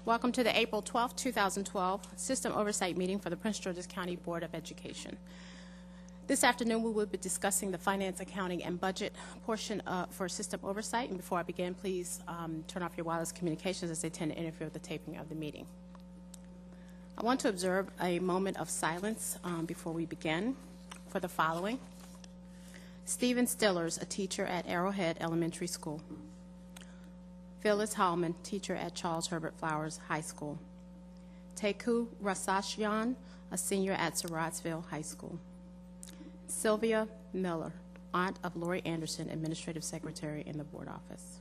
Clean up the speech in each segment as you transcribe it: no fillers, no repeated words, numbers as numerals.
Welcome to the April 12, 2012 System Oversight Meeting for the Prince George's County Board of Education. This afternoon we will be discussing the finance, accounting, and budget portion for System Oversight. And before I begin, please turn off your wireless communications as they tend to interfere with the taping of the meeting. I want to observe a moment of silence before we begin for the following. Stephen Stillers, a teacher at Arrowhead Elementary School. Phyllis Hallman, teacher at Charles Herbert Flowers High School. Teku Rasashyan, a senior at Surrattsville High School. Sylvia Miller, aunt of Lori Anderson, administrative secretary in the board office.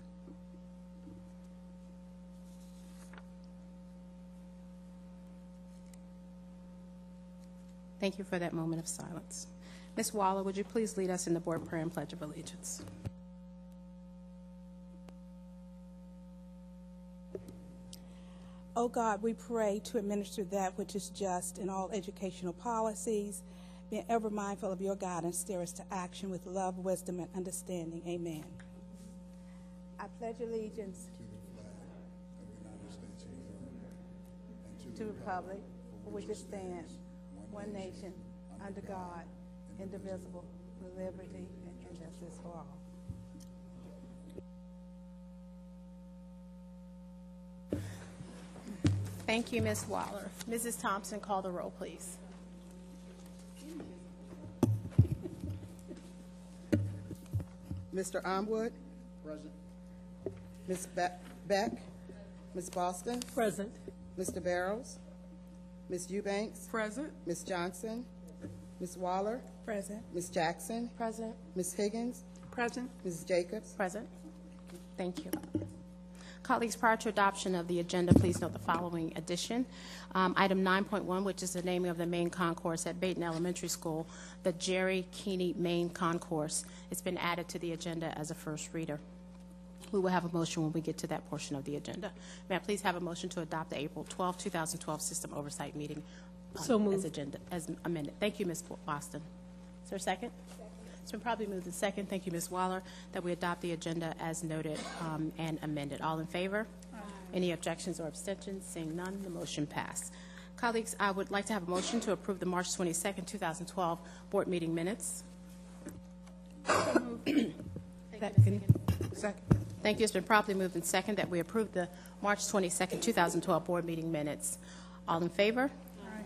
Thank you for that moment of silence. Ms. Waller, would you please lead us in the board prayer and pledge of allegiance? O God, we pray to administer that which is just in all educational policies, being ever mindful of your guidance, steer us to action with love, wisdom, and understanding. Amen. I pledge allegiance to the flag of the United States of America and to the republic for which it stands, one nation, under God, indivisible, with liberty and justice for all. Thank you, Ms. Waller. Mrs. Thompson, call the roll, please. Mr. Armwood? Present. Ms. Beck? Ms. Boston? Present. Mr. Barrows? Ms. Eubanks? Present. Ms. Johnson? Ms. Waller? Present. Ms. Jackson? Present. Ms. Higgins? Present. Ms. Jacobs? Present. Thank you. Colleagues, prior to adoption of the agenda, please note the following addition. Item 9.1, which is the naming of the main concourse at Baton Elementary School, the Jerry Keeney Main Concourse. It's been added to the agenda as a first reader. We will have a motion when we get to that portion of the agenda. May I please have a motion to adopt the April 12, 2012 System Oversight Meeting So moved. as amended. Thank you, Ms. Boston. Is there a second? It's been probably moved in second. Thank you, Ms. Waller, that we adopt the agenda as noted and amended. All in favor? Aye. Any objections or abstentions? Seeing none, the motion passed. Colleagues, I would like to have a motion to approve the March 22nd, 2012 board meeting minutes. Second. Thank you. It's been properly moved in second that we approve the March 22nd, 2012 board meeting minutes. All in favor? Aye.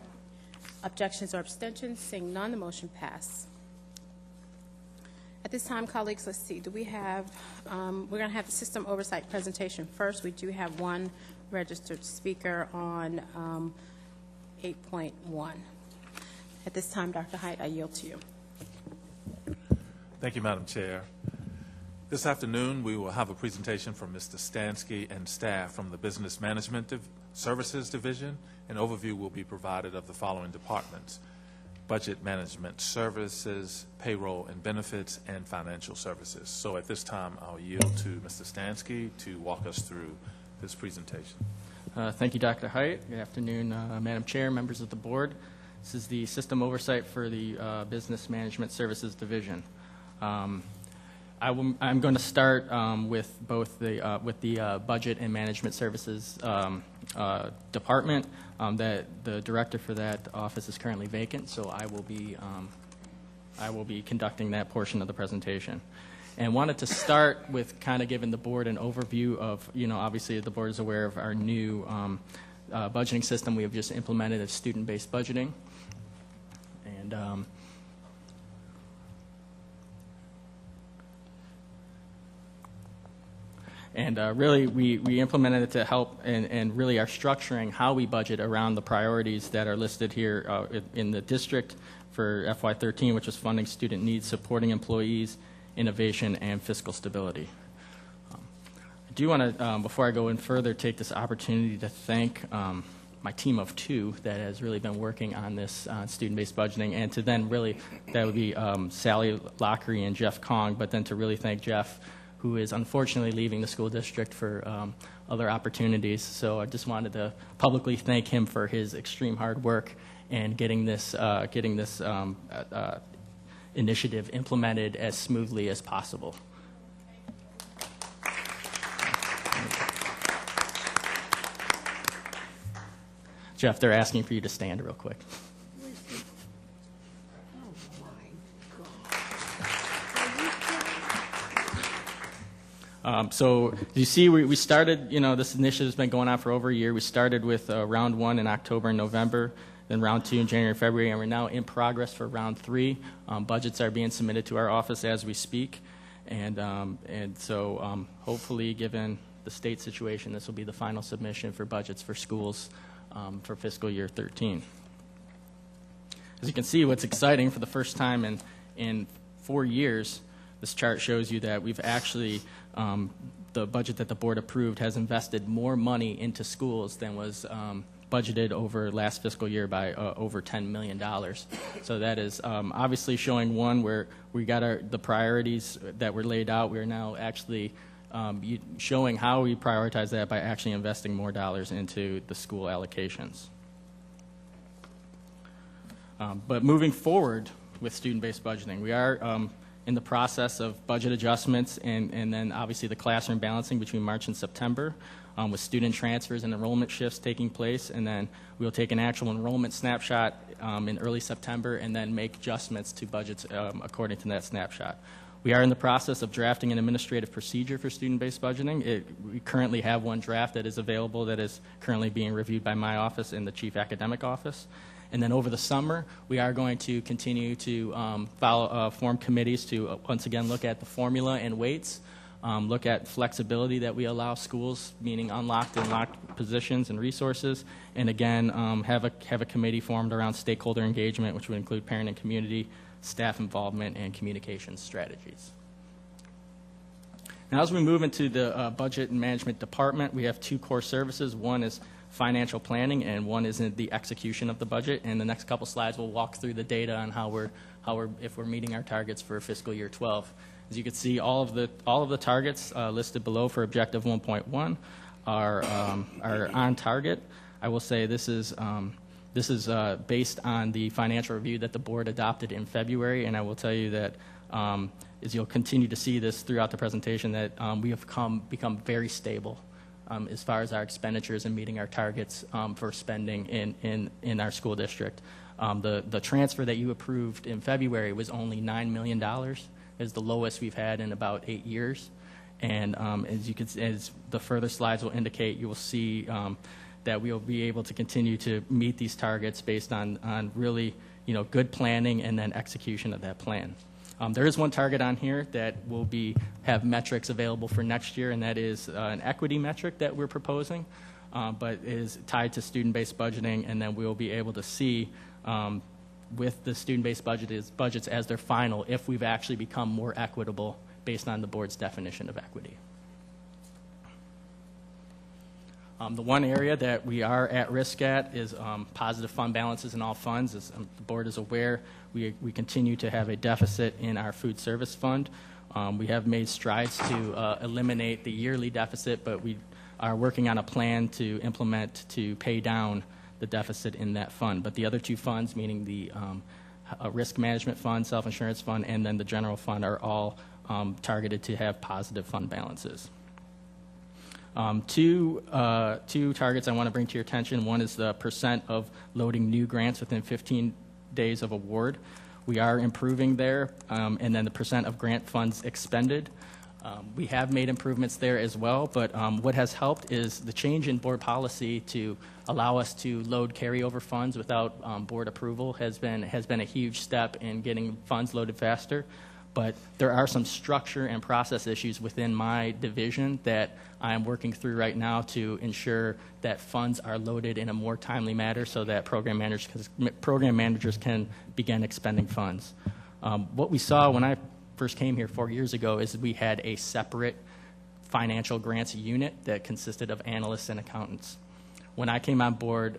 Objections or abstentions? Seeing none, the motion passed. At this time, colleagues, let's see. Do we have, we're going to have the system oversight presentation first. We do have one registered speaker on 8.1. At this time, Dr. Height, I yield to you. Thank you, Madam Chair. This afternoon, we will have a presentation from Mr. Stansky and staff from the Business Management Services Division. An overview will be provided of the following departments: Budget Management Services, Payroll and Benefits, and Financial Services. So at this time, I'll yield to Mr. Stansky to walk us through this presentation. Thank you, Dr. Height. Good afternoon, Madam Chair, members of the board. This is the system oversight for the Business Management Services Division. I'm going to start with both the Budget and Management Services department. That the director for that office is currently vacant, so I will be conducting that portion of the presentation. And wanted to start with kind of giving the board an overview of, obviously the board is aware of our new budgeting system we have just implemented of student-based budgeting. And really, we implemented it to help and really are structuring how we budget around the priorities that are listed here in the district for FY13, which is funding student needs, supporting employees, innovation, and fiscal stability. I do want to, before I go in further, take this opportunity to thank my team of two that has really been working on this student-based budgeting, and to then really, that would be Sally Lockery and Jeff Kong, but then to really thank Jeff, who is unfortunately leaving the school district for other opportunities. So I just wanted to publicly thank him for his extreme hard work and getting this initiative implemented as smoothly as possible. Jeff, they're asking for you to stand real quick. So you see, we started, this initiative has been going on for over a year. We started with round 1 in October and November, then round 2 in January, February, and we're now in progress for round 3. Budgets are being submitted to our office as we speak. And so hopefully, given the state situation, this will be the final submission for budgets for schools for fiscal year 13. As you can see, what's exciting, for the first time in 4 years, this chart shows you that we've actually, the budget that the board approved has invested more money into schools than was budgeted over last fiscal year by over $10 million. So that is obviously showing, one, where we got the priorities that were laid out. We are now actually showing how we prioritize that by actually investing more dollars into the school allocations. But moving forward with student-based budgeting, we are in the process of budget adjustments and then obviously the classroom balancing between March and September with student transfers and enrollment shifts taking place. And then we'll take an actual enrollment snapshot in early September and then make adjustments to budgets according to that snapshot. We are in the process of drafting an administrative procedure for student-based budgeting. We currently have one draft that is available that is currently being reviewed by my office and the chief academic office. And then over the summer, we are going to continue to form committees to once again look at the formula and weights, look at flexibility that we allow schools, meaning unlocked and locked positions and resources, and again have a committee formed around stakeholder engagement, which would include parent and community, staff involvement, and communications strategies. Now, as we move into the budget and management department, we have 2 core services. One is financial planning, and one is in the execution of the budget. And the next couple slides will walk through the data on if we're meeting our targets for fiscal year 12. As you can see, all of the targets listed below for objective 1.1 are on target. I will say this is based on the financial review that the board adopted in February, and I will tell you that as you'll continue to see this throughout the presentation, that we have become very stable as far as our expenditures and meeting our targets for spending in our school district. The transfer that you approved in February was only $9 million. It's the lowest we've had in about 8 years. And as the further slides will indicate, you will see that we will be able to continue to meet these targets based on really good planning and then execution of that plan. There is one target on here that will have metrics available for next year, and that is an equity metric that we're proposing, but is tied to student-based budgeting, and then we'll be able to see with the student-based budgets as their final if we've actually become more equitable based on the board's definition of equity. The one area that we are at risk at is positive fund balances in all funds. As the board is aware, we continue to have a deficit in our food service fund. We have made strides to eliminate the yearly deficit, but we are working on a plan to implement to pay down the deficit in that fund. But the other 2 funds, meaning the risk management fund, self-insurance fund, and then the general fund, are all targeted to have positive fund balances. Two targets I want to bring to your attention. One is the percent of loading new grants within 15 days of award. We are improving there, and then the percent of grant funds expended. We have made improvements there as well, but what has helped is the change in board policy to allow us to load carryover funds without board approval has been a huge step in getting funds loaded faster. But there are some structure and process issues within my division that I am working through right now to ensure that funds are loaded in a more timely manner so that program managers can begin expending funds. What we saw when I first came here 4 years ago is we had a separate financial grants unit that consisted of analysts and accountants. When I came on board,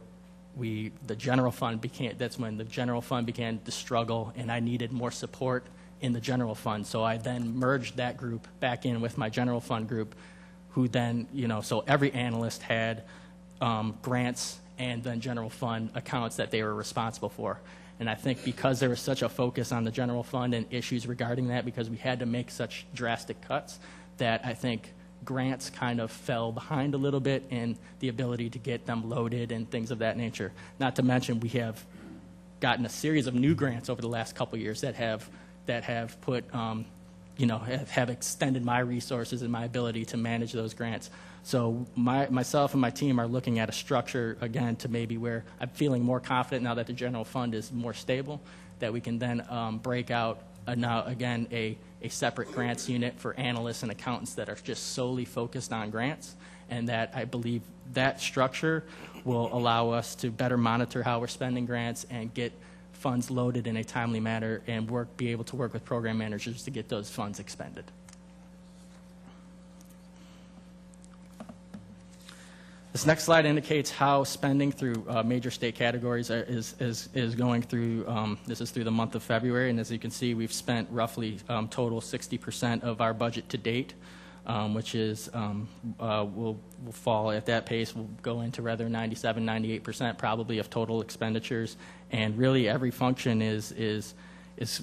the general fund that's when the general fund began to struggle, and I needed more support in the general fund. So I then merged that group back in with my general fund group, who then, so every analyst had grants and then general fund accounts that they were responsible for. And I think because there was such a focus on the general fund and issues regarding that, because we had to make such drastic cuts, that I think grants kind of fell behind a little bit in the ability to get them loaded and things of that nature. Not to mention we have gotten a series of new grants over the last couple of years that have put, have extended my resources and my ability to manage those grants. So myself and my team are looking at a structure, again, to maybe where I'm feeling more confident now that the general fund is more stable, that we can then break out now, again, a separate grants unit for analysts and accountants that are just solely focused on grants, and that I believe that structure will allow us to better monitor how we're spending grants and get funds loaded in a timely manner and be able to work with program managers to get those funds expended. This next slide indicates how spending through major state categories is going through. This is through the month of February, and as you can see, we've spent roughly total 60% of our budget to date, which is will fall at that pace. We'll go into rather 97, 98% probably of total expenditures, and really every function is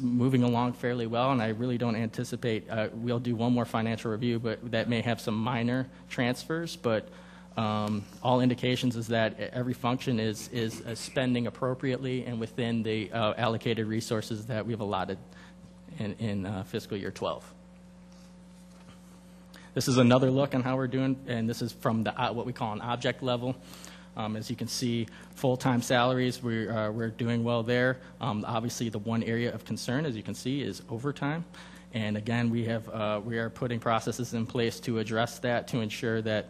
moving along fairly well. And I really don't anticipate we'll do one more financial review, but that may have some minor transfers, but. All indications is that every function is spending appropriately and within the allocated resources that we've allotted in fiscal year 12. This is another look on how we're doing, and this is from the what we call an object level. As you can see, full-time salaries, we're doing well there. Obviously, the one area of concern, as you can see, is overtime. And again, we are putting processes in place to address that, to ensure that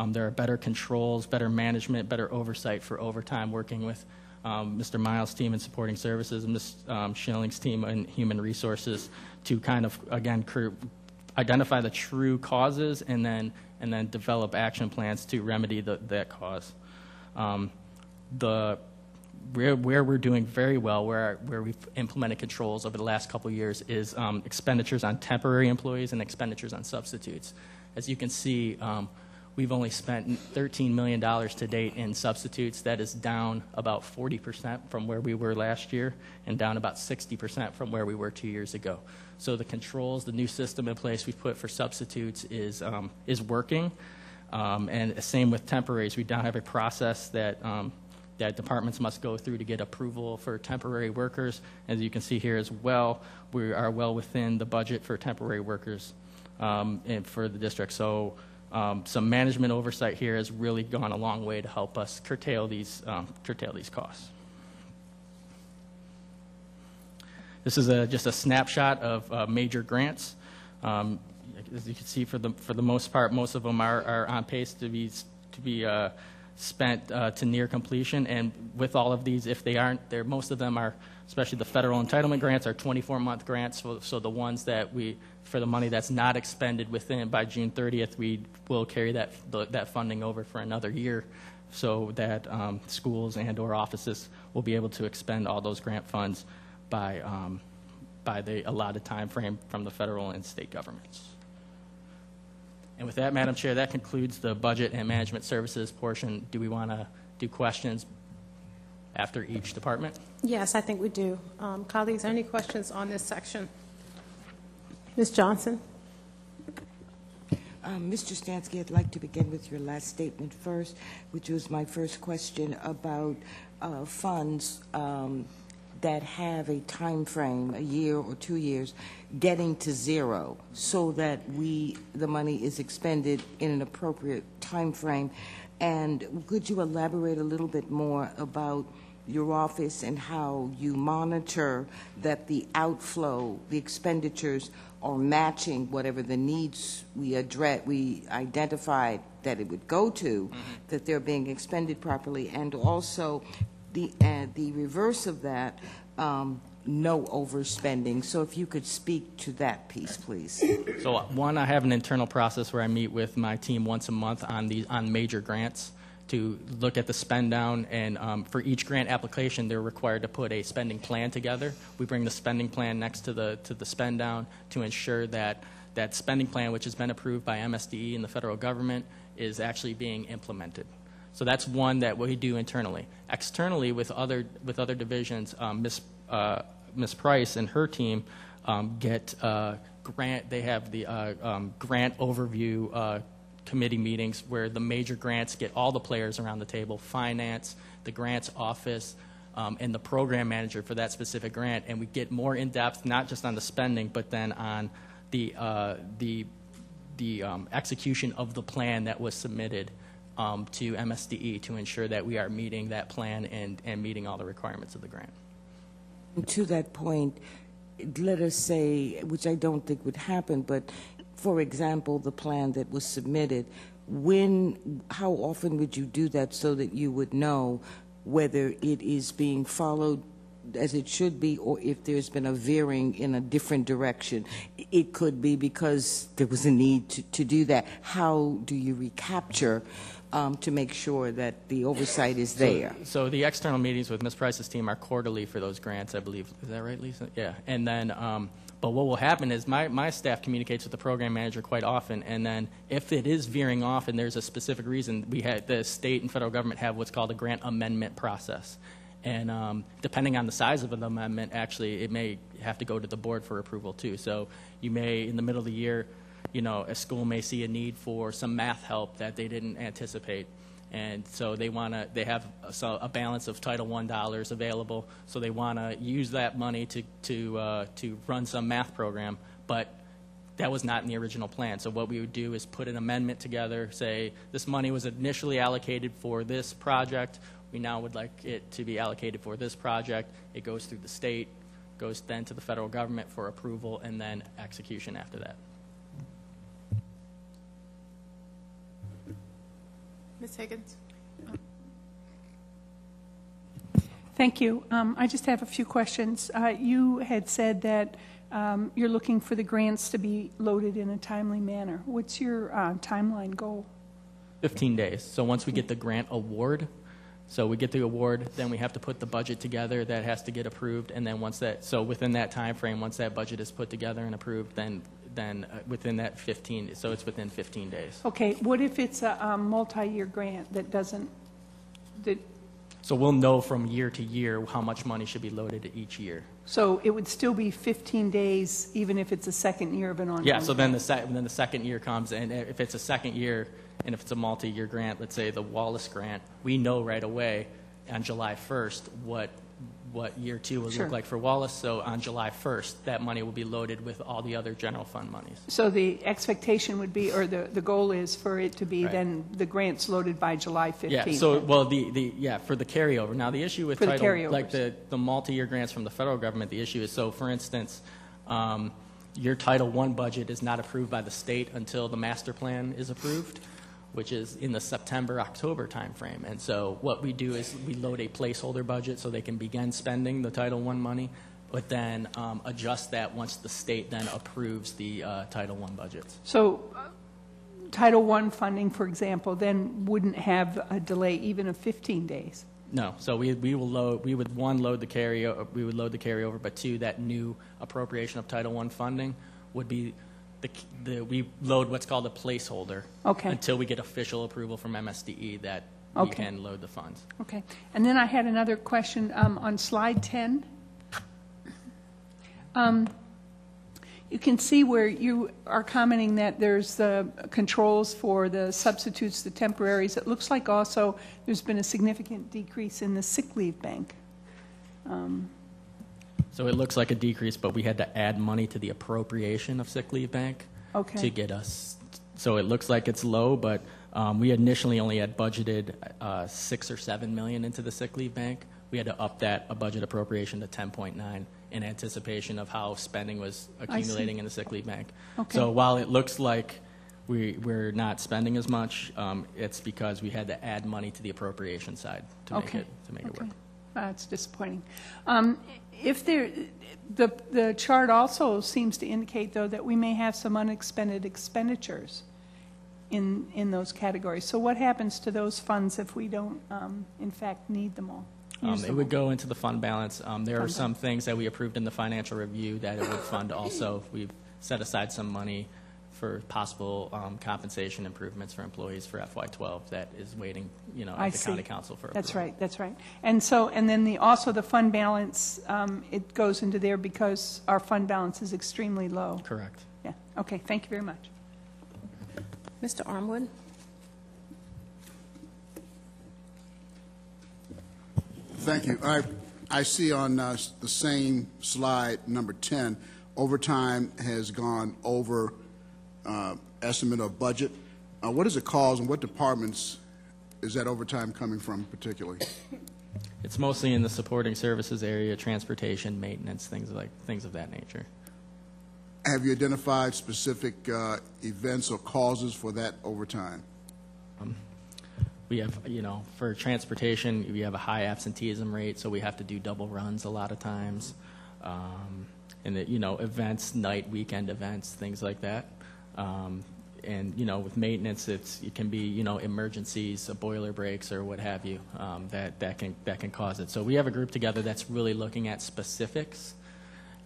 there are better controls, better management, better oversight for overtime, working with Mr. Miles' team in supporting services and Ms. Schilling's team in human resources to kind of, again, identify the true causes and then develop action plans to remedy that cause. Where we're doing very well, where we've implemented controls over the last couple of years, is expenditures on temporary employees and expenditures on substitutes. As you can see, we've only spent $13 million to date in substitutes. That is down about 40% from where we were last year and down about 60% from where we were 2 years ago. So the controls, the new system in place we put for substitutes is working. And same with temporaries. We now have a process that departments must go through to get approval for temporary workers. As you can see here as well, we are well within the budget for temporary workers and for the district. So some management oversight here has really gone a long way to help us curtail these costs. This is just a snapshot of major grants. As you can see, for the most part, most of them are on pace to be spent to near completion. And with all of these, if they aren't, most of them are, especially the federal entitlement grants, are 24-month grants. So the ones that for the money that's not expended by June 30th, we will carry that funding over for another year, so that schools and/or offices will be able to expend all those grant funds by the allotted time frame from the federal and state governments. And with that, Madam Chair, that concludes the budget and management services portion. Do we want to do questions after each department? Yes, I think we do. Colleagues, any questions on this section? Ms. Johnson? Mr. Stansky, I'd like to begin with your last statement first, which was my first question about funds that have a time frame, a year or 2 years, getting to zero, so that the money is expended in an appropriate time frame. And could you elaborate a little bit more about your office and how you monitor that the outflow, the expenditures, are matching whatever the needs we identified that it would go to, that they're being expended properly, and also the reverse of that, no overspending. So if you could speak to that piece, please. So one, I have an internal process where I meet with my team once a month on major grants to look at the spend down, and for each grant application, they're required to put a spending plan together. We bring the spending plan next to the spend down to ensure that that spending plan, which has been approved by MSDE and the federal government, is actually being implemented. So that's one that we do internally. Externally, with other divisions, Ms. Price and her team get grant. They have the grant overview committee meetings where the major grants get all the players around the table, finance, the grants office, and the program manager for that specific grant, and we get more in-depth, not just on the spending, but then on the execution of the plan that was submitted to MSDE to ensure that we are meeting that plan and meeting all the requirements of the grant. And to that point, let us say, which I don't think would happen, but for example, the plan that was submitted, how often would you do that so that you would know whether it is being followed as it should be, or if there's been a veering in a different direction? It could be because there was a need to do that. How do you recapture to make sure that the oversight is there? So the external meetings with Ms. Price's team are quarterly for those grants, I believe. Is that right, Lisa? Yeah. And then, but what will happen is my staff communicates with the program manager quite often, and then if it is veering off and there's a specific reason, the state and federal government have what's called a grant amendment process. And depending on the size of an amendment, actually, it may have to go to the board for approval too. So you may, in the middle of the year, you know, a school may see a need for some math help that they didn't anticipate, and so they have a balance of Title I dollars available, so they want to use that money to run some math program, but that was not in the original plan. So what we would do is put an amendment together, say this money was initially allocated for this project, we now would like it to be allocated for this project. It goes through the state, goes then to the federal government for approval, and then execution after that. Ms. Higgins? Thank you. I just have a few questions. You had said that you're looking for the grants to be loaded in a timely manner. What's your timeline goal? 15 days. So once we get the grant award, so we get the award, then we have to put the budget together. That has to get approved, and then so within that time frame, once that budget is put together and approved, then within that 15, so it's within 15 days. Okay. What if it's a multi-year grant that doesn't? So we'll know from year to year how much money should be loaded each year. So it would still be 15 days, even if it's a second year of an ongoing. Yeah. So then the second year comes, and if it's a second year. And if it's a multi-year grant, let's say the Wallace grant, we know right away on July 1st what year two will look like for Wallace. So on July 1st, that money will be loaded with all the other general fund monies. So the expectation would be, or the goal is for it to be then the grants loaded by July 15th. Yeah. So well, for the carryover. Now the issue with title, like the multi-year grants from the federal government, the issue is, so for instance, your Title I budget is not approved by the state until the master plan is approved, which is in the September-October timeframe. And so what we do is we load a placeholder budget so they can begin spending the Title I money, but then adjust that once the state then approves the Title I budgets. So Title I funding, for example, then wouldn't have a delay even of 15 days? No. So we would load the carryover, but two, that new appropriation of Title I funding would be we load what's called a placeholder until we get official approval from MSDE that we can load the funds. Okay. And then I had another question on slide 10. You can see where you are commenting that there's the controls for the substitutes, the temporaries. It looks like also there's been a significant decrease in the sick leave bank. So it looks like a decrease, but we had to add money to the appropriation of sick leave bank to get us. So it looks like it's low, but we initially only had budgeted $6 or $7 million into the sick leave bank. We had to up that budget appropriation to 10.9 in anticipation of how spending was accumulating in the sick leave bank. So while it looks like we're not spending as much, it's because we had to add money to the appropriation side to make it work. That's disappointing. If the chart also seems to indicate, though, that we may have some unexpended expenditures in those categories. So what happens to those funds if we don't, in fact, need them all? It would go into the fund balance. There are some things that we approved in the financial review that it would fund also. We've set aside some money for possible compensation improvements for employees for FY12 that is waiting, at the county council for approval. That's right. And so, and then also the fund balance, it goes into there because our fund balance is extremely low. Correct. Yeah. Okay. Thank you very much. Mr. Armwood? Thank you. I see on the same slide, number 10, overtime has gone over estimate of budget. What is the cause, and what departments is that overtime coming from particularly? It's mostly in the supporting services area, transportation, maintenance, things of that nature. Have you identified specific events or causes for that overtime? We have, for transportation, we have a high absenteeism rate, so we have to do double runs a lot of times. And events, weekend events, things like that. And with maintenance, it can be emergencies, boiler breaks, or what have you, that can cause it. So we have a group together that's really looking at specifics,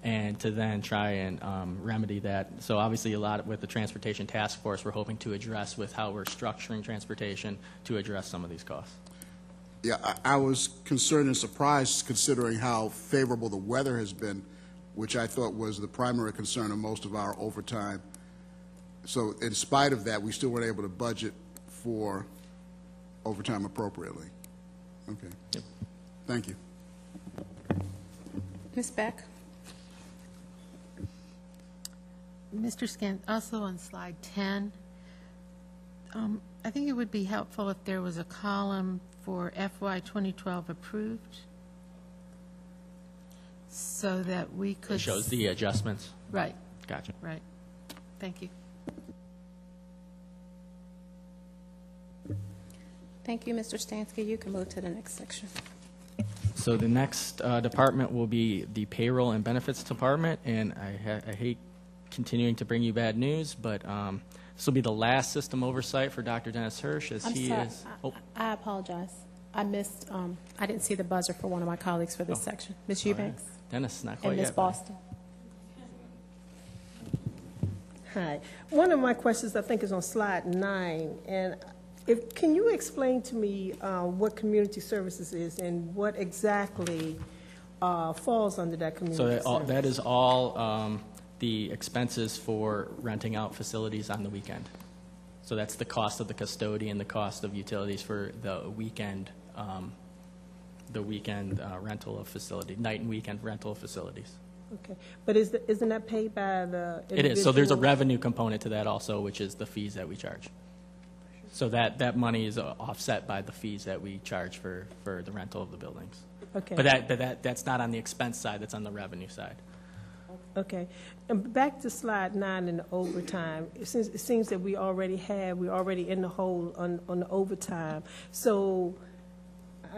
and to then try and remedy that. So obviously, a lot with the transportation task force, we're hoping to address with how we're structuring transportation to address some of these costs. Yeah, I was concerned and surprised considering how favorable the weather has been, which I thought was the primary concern of most of our overtime. So in spite of that, we still weren't able to budget for overtime appropriately. Okay. Yep. Thank you. Ms. Beck? Mr. Scan, also on slide 10, I think it would be helpful if there was a column for FY 2012 approved, so that we could... It shows the adjustments. Right. Gotcha. Right. Thank you. Thank you, Mr. Stansky. You can move to the next section. So the next department will be the payroll and benefits department, and I hate continuing to bring you bad news, but this will be the last system oversight for Dr. Dennis Hirsch, as I'm he sorry. is. I apologize. I missed, I didn't see the buzzer for one of my colleagues for this section. Ms. Eubanks? Dennis, not quite And Ms. yet. buddy. Boston? Hi. One of my questions, I think, is on slide 9. And can you explain to me what community services is and what exactly falls under that community service? That is all the expenses for renting out facilities on the weekend. So that's the cost of the custodian, the cost of utilities for the weekend rental of facility, night and weekend rental of facilities. Okay. But isn't that paid by the individual? It is. So there's a revenue component to that also, which is the fees that we charge. So that money is offset by the fees that we charge for the rental of the buildings. Okay. But that's not on the expense side, that's on the revenue side. Okay. And back to slide 9 and the overtime. It seems that we're already in the hole on the overtime. So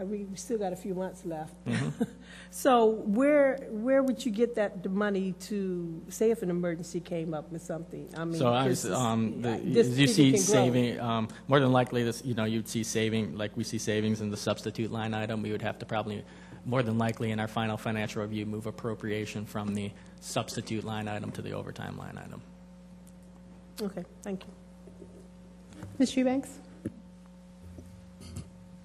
we still got a few months left. Mm-hmm. So where would you get the money to, say if an emergency came up or something? I mean, So as you see saving, more than likely you'd see saving, like we see savings in the substitute line item. We would have to probably, more than likely in our final financial review, move appropriation from the substitute line item to the overtime line item. Okay, thank you. Ms. Eubanks?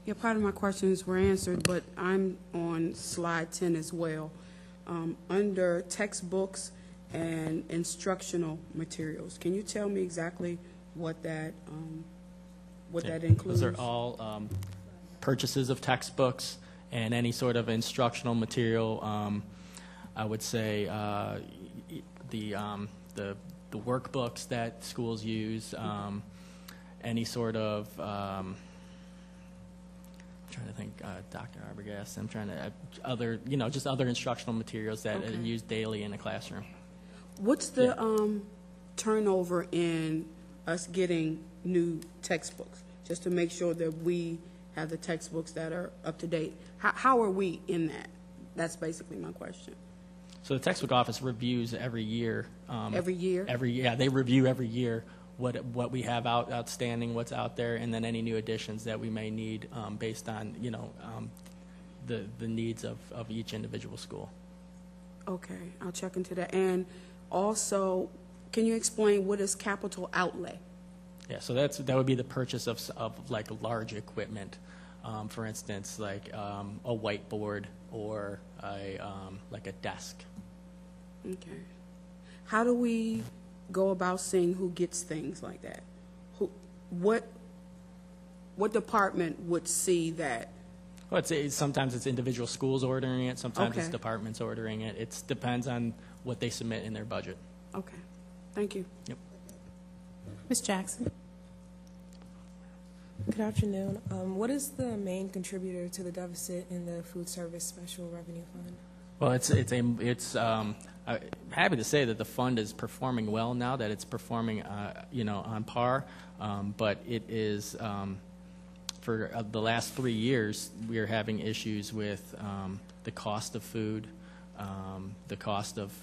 Yeah, part of my questions were answered, but I'm on slide 10 as well. Under textbooks and instructional materials, can you tell me exactly what that includes? Those are all purchases of textbooks and any sort of instructional material. I would say the workbooks that schools use, any sort of I'm trying to think, Dr. Arbogast, I'm trying to, just other instructional materials that are used daily in a classroom. What's the turnover in us getting new textbooks, just to make sure that we have the textbooks that are up to date? How are we in that? That's basically my question. So the textbook office reviews every year. Every year? They review every year what we have outstanding, what's out there, and then any new additions that we may need based on the needs of each individual school. Okay, I'll check into that. And also, can you explain what is capital outlay? Yeah, so that would be the purchase of like large equipment, for instance, like a whiteboard or like a desk. Okay. How do we go about seeing who gets things like that? What department would see that Well, sometimes it's individual schools ordering it, sometimes it's Okay. departments ordering it. It depends on what they submit in their budget. Okay, thank you. Yep. Ms. Jackson? Good afternoon. What is the main contributor to the deficit in the food service special revenue fund? Well, I'm happy to say that the fund is performing well now, that it's performing, on par. But it is, for the last 3 years, we are having issues with the cost of food, the cost of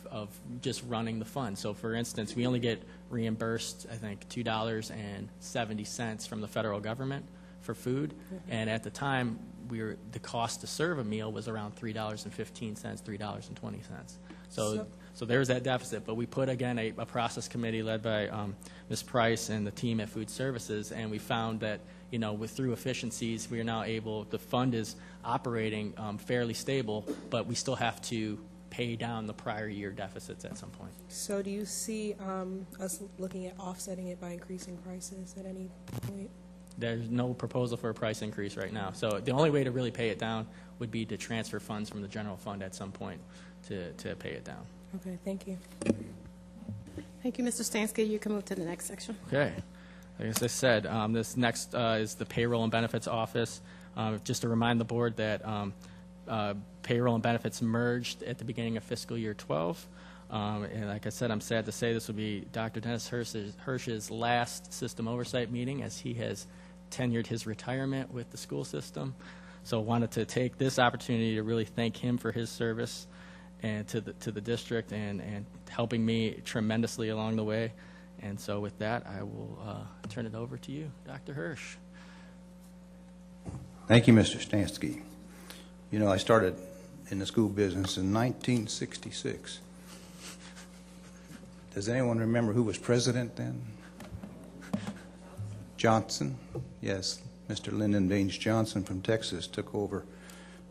just running the fund. So, for instance, we only get reimbursed, I think, $2.70 from the federal government for food, and at the time, the cost to serve a meal was around $3.15, $3.20. So there's that deficit. But we put, again, a process committee led by Ms. Price and the team at Food Services, and we found that, through efficiencies, we are now able, the fund is operating fairly stable, but we still have to pay down the prior year deficits at some point. So do you see us looking at offsetting it by increasing prices at any point? There's no proposal for a price increase right now. So the only way to really pay it down would be to transfer funds from the general fund at some point to pay it down. Okay, thank you. Thank you, Mr. Stansky. You can move to the next section. Okay. As I said, this next is the Payroll and Benefits Office. Just to remind the board that payroll and benefits merged at the beginning of fiscal year 12. And like I said, I'm sad to say this will be Dr. Dennis Hirsch's last system oversight meeting, as he has tenured his retirement with the school system. So I wanted to take this opportunity to really thank him for his service and to the district and helping me tremendously along the way. And so with that, I will turn it over to you, Dr. Hirsch. Thank you, Mr. Stansky. I started in the school business in 1966. Does anyone remember who was president then? Johnson? Yes, Mr. Lyndon Baines Johnson from Texas took over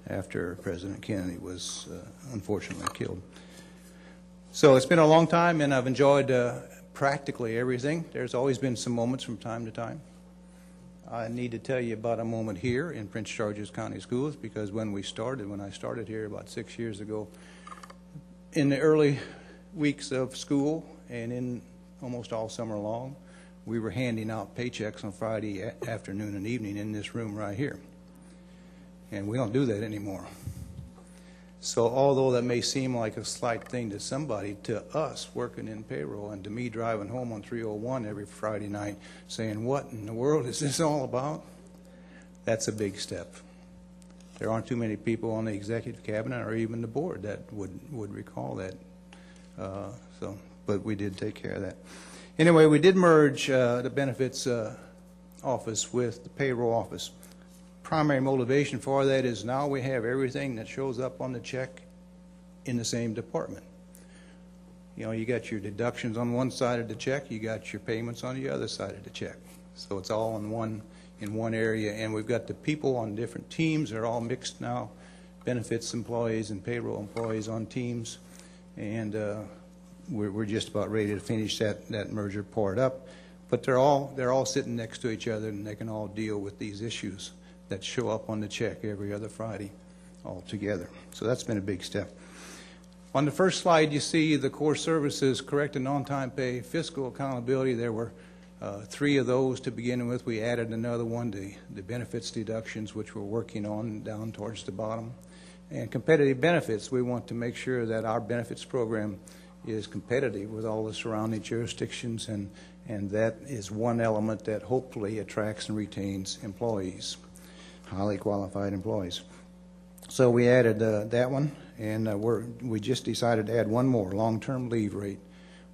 after President Kennedy was unfortunately killed. So it's been a long time, and I've enjoyed practically everything. There's always been some moments from time to time. I need to tell you about a moment here in Prince George's County Schools, because when I started here about 6 years ago, in the early weeks of school and in almost all summer long, we were handing out paychecks on Friday afternoon and evening in this room right here. And we don't do that anymore. So although that may seem like a slight thing to somebody, to us working in payroll and to me driving home on 301 every Friday night saying, what in the world is this all about? That's a big step. There aren't too many people on the executive cabinet or even the board that would recall that. But we did take care of that. Anyway, we did merge the benefits office with the payroll office. Primary motivation for that is now we have everything that shows up on the check in the same department. You got your deductions on one side of the check, you got your payments on the other side of the check. So it's all in one area, and we've got the people on different teams. They're all mixed now, benefits employees and payroll employees on teams, and we're just about ready to finish that merger part up. But they're all sitting next to each other, and they can all deal with these issues that show up on the check every other Friday all together. So that's been a big step. On the first slide, you see the core services, correct and on-time pay, fiscal accountability. There were 3 of those to begin with. We added another one, the benefits deductions, which we're working on down towards the bottom. And competitive benefits, we want to make sure that our benefits program is competitive with all the surrounding jurisdictions, and that is one element that hopefully attracts and retains employees, highly qualified employees. So we added that one, and we just decided to add one more, long-term leave rate.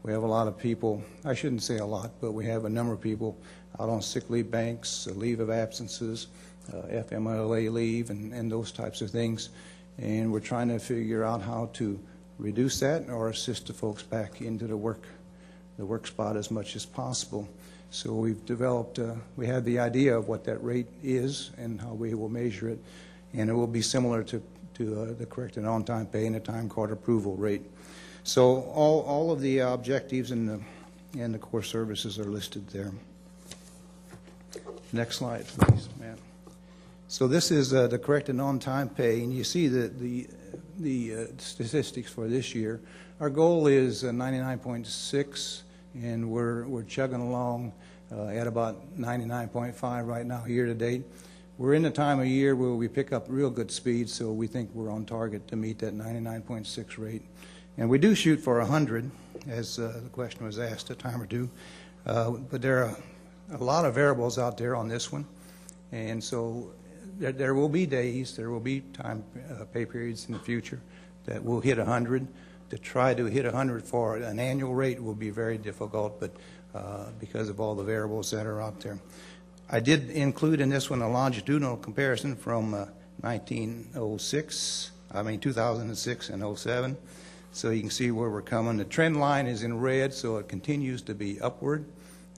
We have a lot of people, I shouldn't say a lot, but we have a number of people out on sick leave banks, leave of absences, FMLA leave, and those types of things. And we're trying to figure out how to reduce that or assist the folks back into the work spot as much as possible. So we've developed, we have the idea of what that rate is and how we will measure it, and it will be similar to the correct and on-time pay and the time card approval rate. So all of the objectives and the core services are listed there. Next slide, please, Matt. So this is the correct and on-time pay, and you see the statistics for this year. Our goal is 99.6, and we're chugging along at about 99.5 right now, year to date. We're in the time of year where we pick up real good speed, so we think we're on target to meet that 99.6 rate. And we do shoot for 100, as the question was asked a time or two. But there are a lot of variables out there on this one, and so there will be days, there will be time pay periods in the future that will hit 100. To try to hit 100 for an annual rate will be very difficult, but because of all the variables that are out there. I did include in this one a longitudinal comparison from 2006 and 07, so you can see where we're coming. The trend line is in red, so it continues to be upward,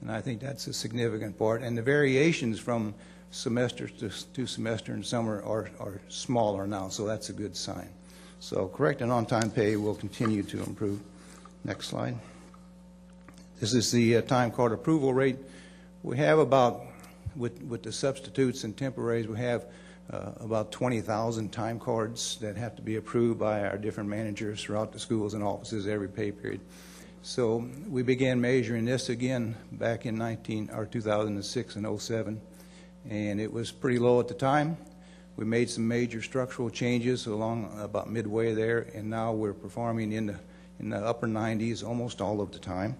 and I think that's a significant part. And the variations from semester to semester and summer are smaller now, so that's a good sign. So correct and on-time pay will continue to improve. Next slide. This is the time card approval rate. We have about, with the substitutes and temporaries, we have about 20,000 time cards that have to be approved by our different managers throughout the schools and offices every pay period. So we began measuring this again back in 2006 and 07, and it was pretty low at the time. We made some major structural changes along about midway there, and now we're performing in the upper 90s almost all of the time.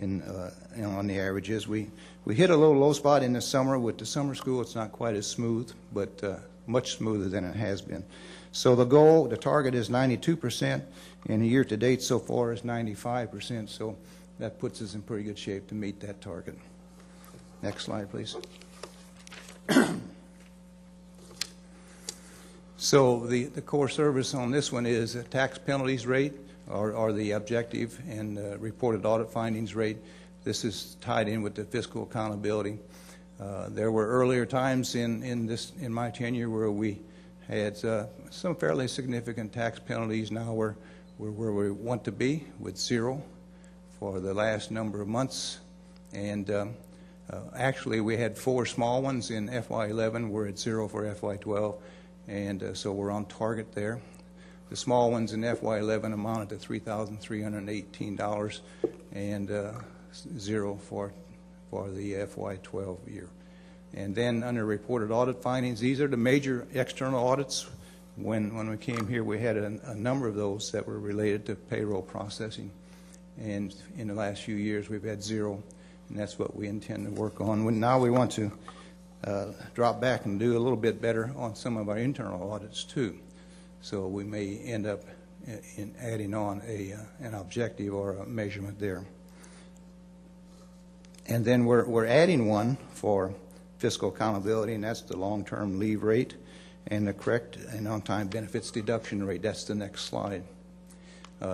On the averages, we hit a little low spot in the summer. With the summer school, it's not quite as smooth, but much smoother than it has been. So the target is 92%, and the year to date so far is 95%. So that puts us in pretty good shape to meet that target. Next slide, please. So the core service on this one is a tax penalties rate, or the objective and reported audit findings rate. This is tied in with the fiscal accountability. There were earlier times in my tenure where we had some fairly significant tax penalties. Now we're where we want to be, with 0 for the last number of months. And actually we had 4 small ones in FY11. We're at 0 for FY12, and so we're on target there. The small ones in FY11 amounted to $3,318, and 0 for the FY12 year. And then under reported audit findings, these are the major external audits. When we came here, we had a number of those that were related to payroll processing. And in the last few years, we've had 0, and that's what we intend to work on. Now we want to drop back and do a little bit better on some of our internal audits, too. So we may end up in adding on an objective or a measurement there. And then we're adding one for fiscal accountability, and that's the long-term leave rate and the correct and on-time benefits deduction rate. That's the next slide.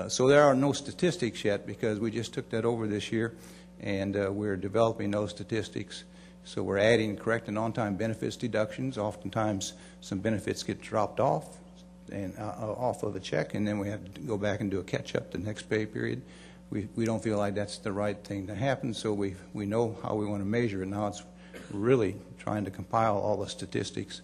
So there are no statistics yet because we just took that over this year, and we're developing those statistics. So we're adding correct and on-time benefits deductions. Oftentimes some benefits get dropped off and off of a check, and then we have to go back and do a catch-up the next pay period. We don't feel like that's the right thing to happen, so we know how we want to measure it. Now it's really trying to compile all the statistics,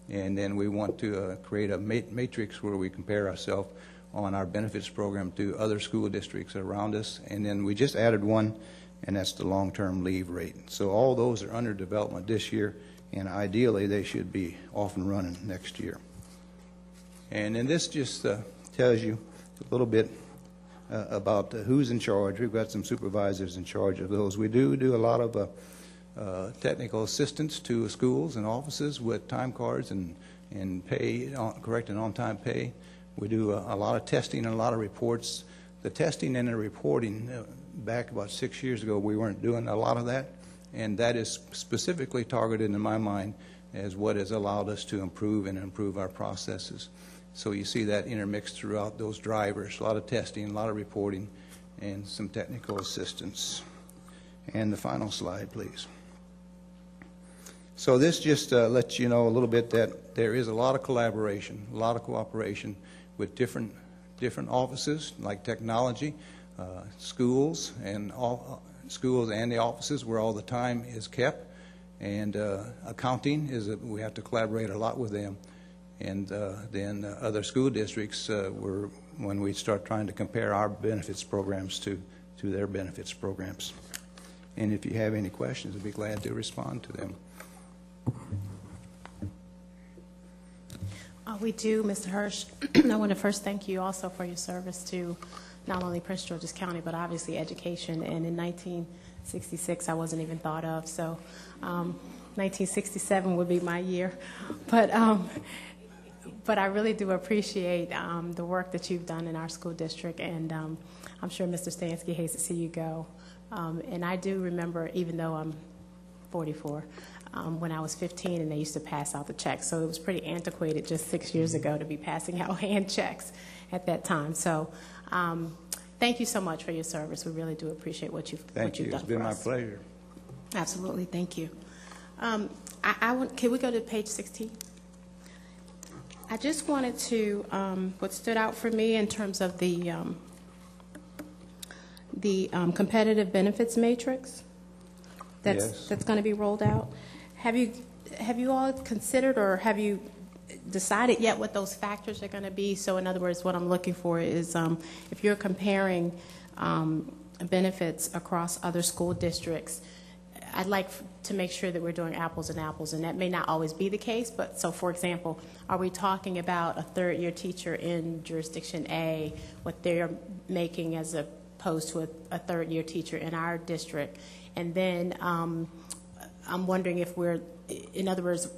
and then we want to create a matrix where we compare ourselves on our benefits program to other school districts around us. And then we just added one, and that's the long-term leave rate. So all those are under development this year, and ideally they should be off and running next year. And then this just tells you a little bit about who's in charge. We've got some supervisors in charge of those. We do a lot of technical assistance to schools and offices with time cards and pay, correct and on-time pay. We do a lot of testing and a lot of reports. The testing and the reporting, back about 6 years ago, we weren't doing a lot of that, and that is specifically targeted in my mind as what has allowed us to improve our processes. So you see that intermixed throughout those drivers, a lot of testing, a lot of reporting, and some technical assistance. And the final slide, please. So this just lets you know a little bit that there is a lot of collaboration, a lot of cooperation with different offices, like technology, schools and the offices where all the time is kept, And accounting we have to collaborate a lot with them. And then other school districts when we start trying to compare our benefits programs to their benefits programs. And if you have any questions, I'd be glad to respond to them. We do, Mr. Hirsch. I want to first thank you also for your service to not only Prince George's County, but obviously education. And in 1966, I wasn't even thought of, so 1967 would be my year. But I really do appreciate the work that you've done in our school district, and I'm sure Mr. Stansky hates to see you go. And I do remember, even though I'm 44, when I was 15 and they used to pass out the checks. So it was pretty antiquated just 6 years ago to be passing out hand checks at that time. So thank you so much for your service. We really do appreciate what you've done for us. Thank you. It's been my pleasure. Absolutely. Thank you. Can we go to page 16? I just wanted to, what stood out for me in terms of the competitive benefits matrix that's going to be rolled out. Have you all considered, or have you decided yet what those factors are going to be? So in other words, what I'm looking for is if you're comparing benefits across other school districts, I'd like to make sure that we're doing apples and apples, and that may not always be the case. But so, for example, are we talking about a third-year teacher in jurisdiction A, what they're making as opposed to a third-year teacher in our district? And then I'm wondering if we're, in other words,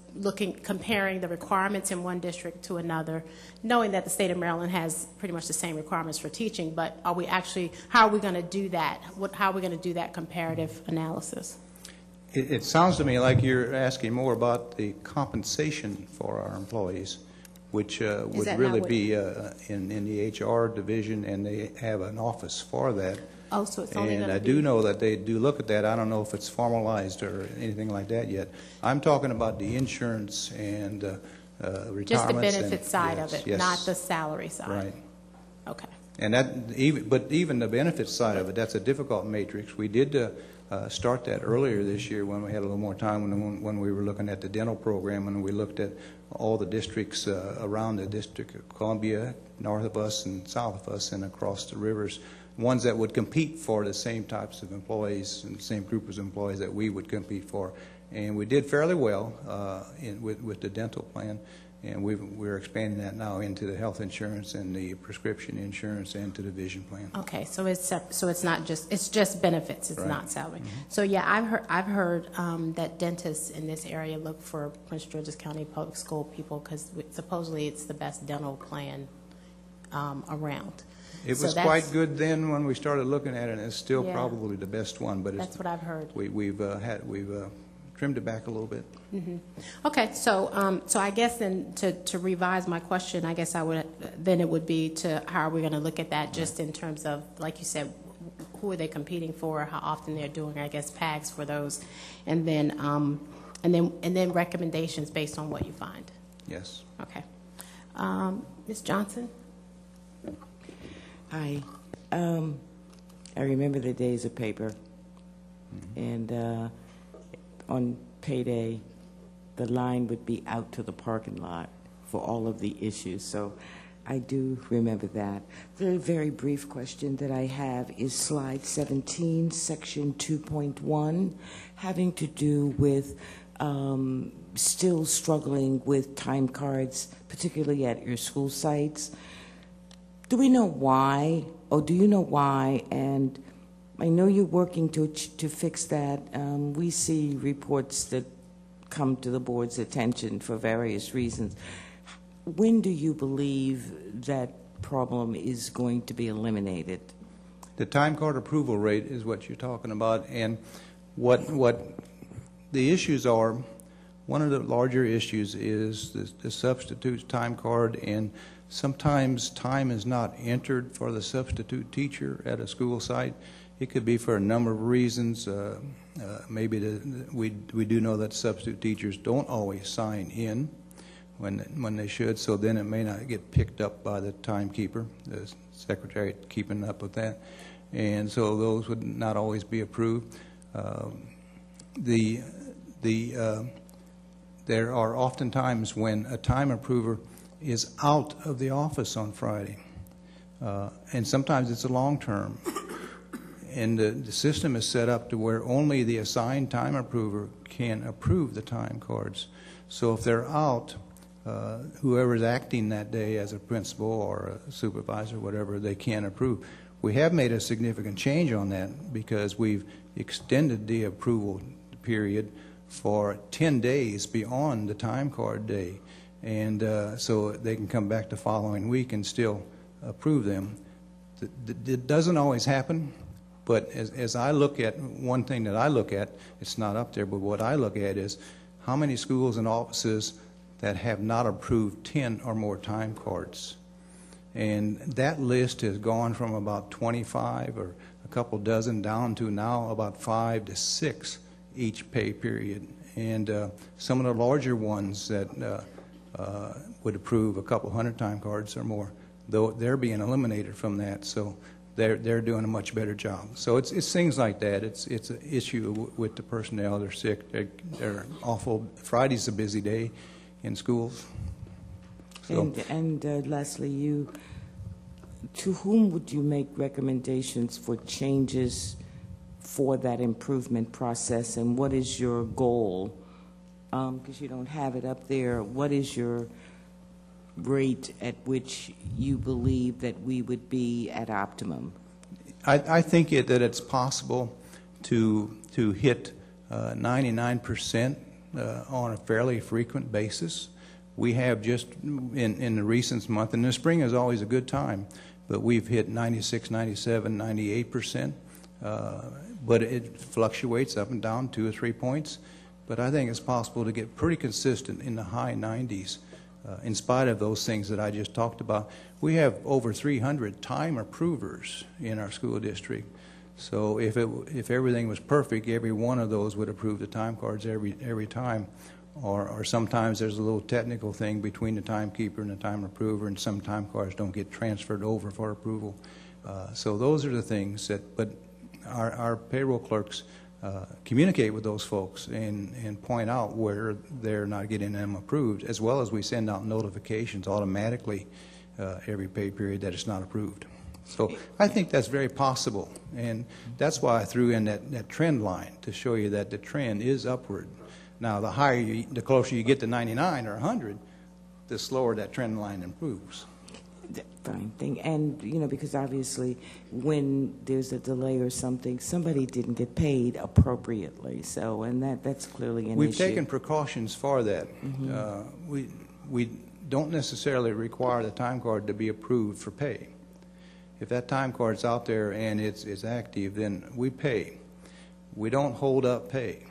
comparing the requirements in one district to another, knowing that the state of Maryland has pretty much the same requirements for teaching, but are we actually, how are we going to do that? How are we going to do that comparative analysis? It sounds to me like you're asking more about the compensation for our employees, which would really be in the HR division, and they have an office for that. Oh, so it's only and I do know that they do look at that. I don't know if it's formalized or anything like that yet. I'm talking about the insurance and retirements. Just the benefit side yes, of it, yes. not the salary side. Right. Okay. And even the benefit side of it, that's a difficult matrix. We did start that earlier this year when we had a little more time, when we were looking at the dental program, and we looked at all the districts around the District of Columbia, north of us and south of us, and across the rivers, ones that would compete for the same types of employees and the same group of employees that we would compete for. And we did fairly well with the dental plan, and we're expanding that now into the health insurance and the prescription insurance and to the vision plan. Okay, so it's not just, it's just benefits, it's right. not salary. Mm-hmm. So yeah, I've heard that dentists in this area look for Prince George's County Public School people because supposedly it's the best dental plan around. It was quite good then when we started looking at it, and it's still probably the best one. But that's what I've heard. We've trimmed it back a little bit. Mm-hmm. Okay, so I guess then to revise my question, I guess it would be to how are we going to look at that just in terms of, like you said, who are they competing for, how often they're doing, I guess, PAGs for those, and then recommendations based on what you find. Yes. Okay. Ms. Johnson? Hi. I remember the days of paper, and on payday, the line would be out to the parking lot for all of the issues. So I do remember that. The very brief question that I have is slide 17, section 2.1, having to do with still struggling with time cards, particularly at your school sites. Do we know why, or do you know why? And I know you're working to fix that. We see reports that come to the board's attention for various reasons. When do you believe that problem is going to be eliminated? The time card approval rate is what you're talking about, and what the issues are. One of the larger issues is the substitute time card, and sometimes time is not entered for the substitute teacher at a school site. It could be for a number of reasons. Maybe we do know that substitute teachers don't always sign in when they should, so then it may not get picked up by the timekeeper, the secretary keeping up with that, and so those would not always be approved. The There are often times when a time approver is out of the office on Friday, and sometimes it's a long term. And the system is set up to where only the assigned time approver can approve the time cards. So if they're out, whoever is acting that day as a principal or a supervisor, whatever, they can't approve. We have made a significant change on that because we've extended the approval period for 10 days beyond the time card day. And so they can come back the following week and still approve them. It doesn't always happen. But as I look at, one thing that I look at, it's not up there, but what I look at is how many schools and offices that have not approved 10 or more time cards. And that list has gone from about 25 or a couple dozen down to now about 5 to 6 each pay period. And some of the larger ones that would approve a couple hundred time cards or more, though they're being eliminated from that. So they're doing a much better job. So it's things like that. It's an issue with the personnel. They're sick. They're awful. Friday's a busy day in schools. So. And lastly, to whom would you make recommendations for changes for that improvement process, and what is your goal? Because you don't have it up there. What is your rate at which you believe that we would be at optimum? I think that it's possible to hit 99% on a fairly frequent basis. We have just in the recent month, and the spring is always a good time, but we've hit 96, 97, 98%. But it fluctuates up and down 2 or 3 points. But I think it's possible to get pretty consistent in the high 90s. In spite of those things that I just talked about. We have over 300 time approvers in our school district. So if everything was perfect, every one of those would approve the time cards every time. Or sometimes there's a little technical thing between the timekeeper and the time approver, and some time cards don't get transferred over for approval. So those are the things that, but our payroll clerks communicate with those folks and point out where they're not getting them approved, as well as we send out notifications automatically every pay period that it's not approved. So I think that's very possible, and that's why I threw in that trend line to show you that the trend is upward. Now, the closer you get to 99 or 100, the slower that trend line improves. Fine thing. And, because obviously when there's a delay or something, somebody didn't get paid appropriately. So, and that's clearly an issue. We've taken precautions for that. Mm-hmm. We don't necessarily require the time card to be approved for pay. If that time card's out there and it's active, then we pay. We don't hold up pay.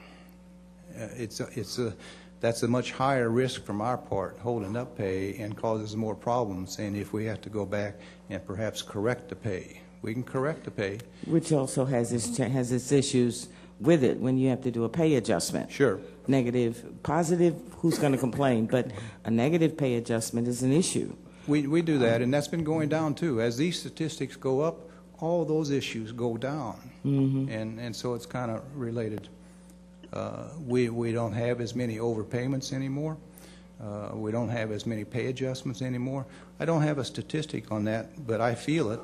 That's a much higher risk from our part, holding up pay, and causes more problems. And if we have to go back and perhaps correct the pay, we can correct the pay. Which also has its issues with it when you have to do a pay adjustment. Sure. Negative, positive, who's going to complain? But a negative pay adjustment is an issue. We do that, and that's been going down too. As these statistics go up, all those issues go down. Mm-hmm. And so it's kind of related. We don't have as many overpayments anymore. We don't have as many pay adjustments anymore. I don't have a statistic on that, but I feel it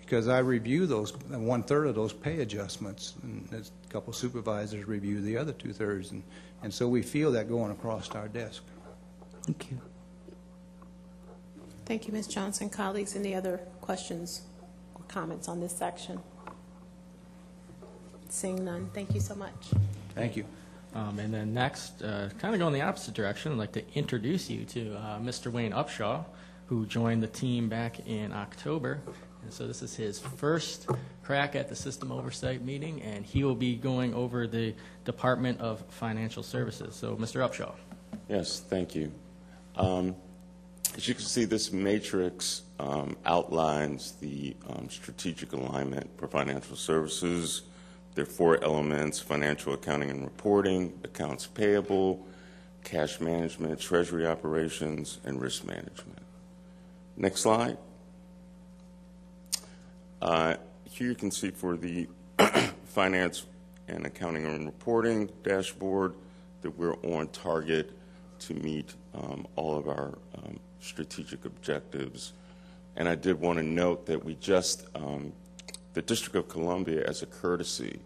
because I review those 1/3 of those pay adjustments, and a couple of supervisors review the other 2/3, and so we feel that going across our desk. Thank you. Thank you, Ms. Johnson. Colleagues, any other questions or comments on this section? Seeing none, thank you so much. Thank you. And then next, kind of going the opposite direction, I'd like to introduce you to Mr. Wayne Upshaw, who joined the team back in October. And so this is his first crack at the System Oversight meeting, and he will be going over the Department of Financial Services. So, Mr. Upshaw. Yes, thank you. As you can see, this matrix outlines the strategic alignment for financial services. There are 4 elements: financial accounting and reporting, accounts payable, cash management, treasury operations, and risk management. Next slide. Here you can see for the finance and accounting and reporting dashboard, that we're on target to meet all of our strategic objectives. And I did want to note that we just, the District of Columbia, as a courtesy,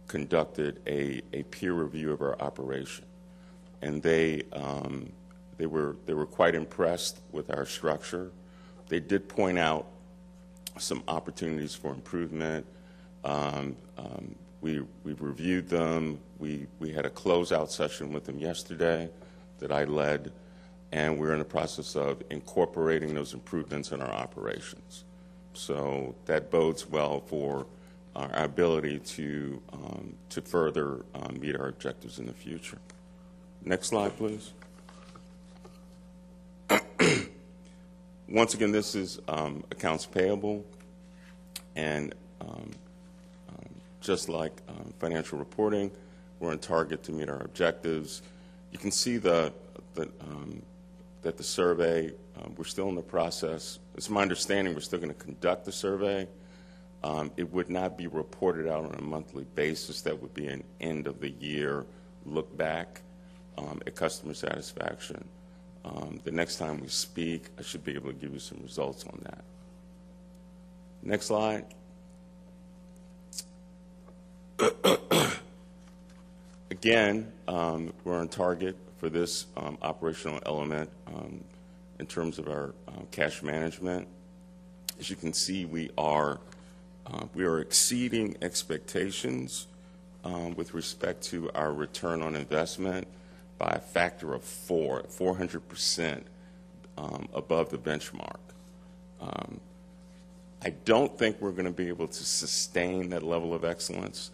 conducted a peer review of our operation, and they were quite impressed with our structure. They did point out some opportunities for improvement. We reviewed them. We had a closeout session with them yesterday that I led, and we're in the process of incorporating those improvements in our operations. So that bodes well for our ability to further meet our objectives in the future. Next slide, please. Once again, this is accounts payable, and just like financial reporting, we're on target to meet our objectives. You can see that the survey, we're still in the process. It's my understanding we're still going to conduct the survey. It would not be reported out on a monthly basis. That would be an end of the year look back at customer satisfaction. The next time we speak, I should be able to give you some results on that. Next slide. Again, we're on target for this operational element in terms of our cash management. As you can see, we are exceeding expectations with respect to our return on investment by a factor of 400% above the benchmark. I don't think we're going to be able to sustain that level of excellence,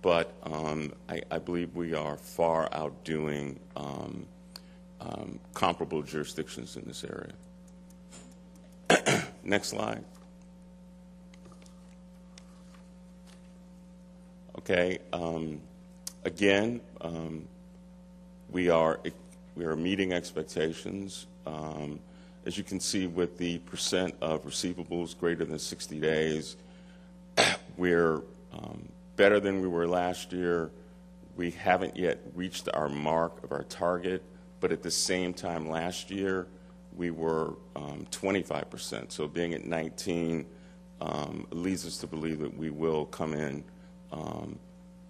but I believe we are far outdoing comparable jurisdictions in this area. Next slide. Okay. Again, we are meeting expectations. As you can see, with the percent of receivables greater than 60 days, we're better than we were last year. We haven't yet reached our mark of our target, but at the same time last year, we were 25%. So being at 19 leads us to believe that we will come in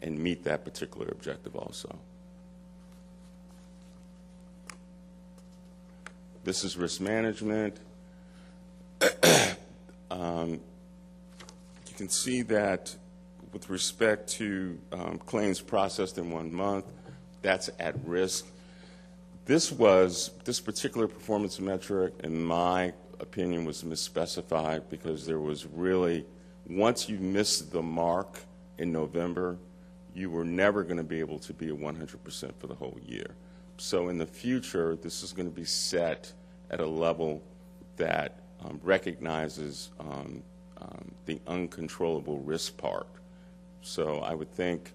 and meet that particular objective also. This is risk management. You can see that with respect to claims processed in 1 month, that's at risk. This particular performance metric, in my opinion, was misspecified because there was really, once you missed the mark in November, you were never going to be able to be at 100% for the whole year. So in the future, this is going to be set at a level that recognizes the uncontrollable risk part. So I would think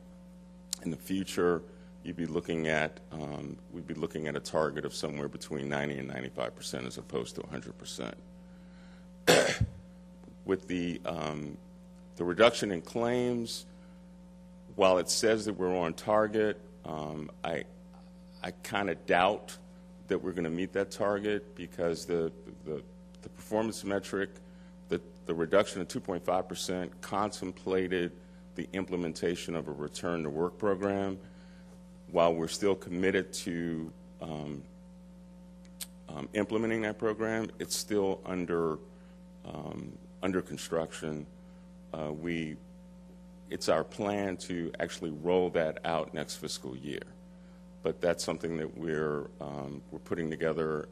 in the future, we'd be looking at a target of somewhere between 90 and 95% as opposed to 100%. With the reduction in claims, while it says that we're on target, I kind of doubt that we're going to meet that target because the performance metric, the reduction of 2.5% contemplated the implementation of a return to work program. While we're still committed to implementing that program, it's still under construction. It's our plan to actually roll that out next fiscal year. But that's something that we're putting together.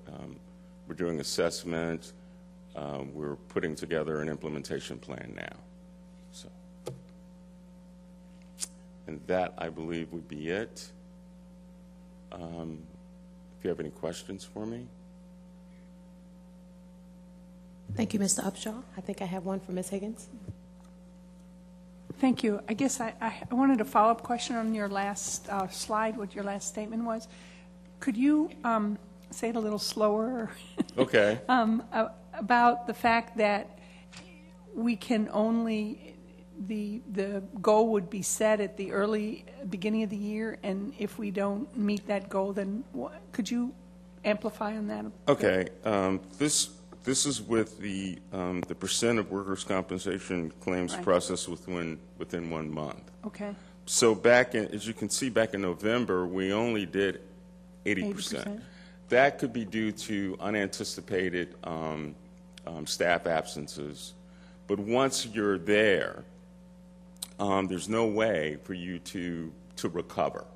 We're doing assessment. We're putting together an implementation plan now. So, and that, I believe, would be it. If you have any questions for me. Thank you, Mr. Upshaw. I think I have one for Ms. Higgins. Thank you. I guess I wanted a follow-up question on your last slide, what your last statement was. Could you say it a little slower? Okay. About the fact that we can only the goal would be set at the early beginning of the year, and if we don't meet that goal, then could you amplify on that? Okay. This is with the percent of workers' compensation claims processed within 1 month. Okay. So as you can see, back in November, we only did 80%. That could be due to unanticipated staff absences. But once you're there, there's no way for you to recover.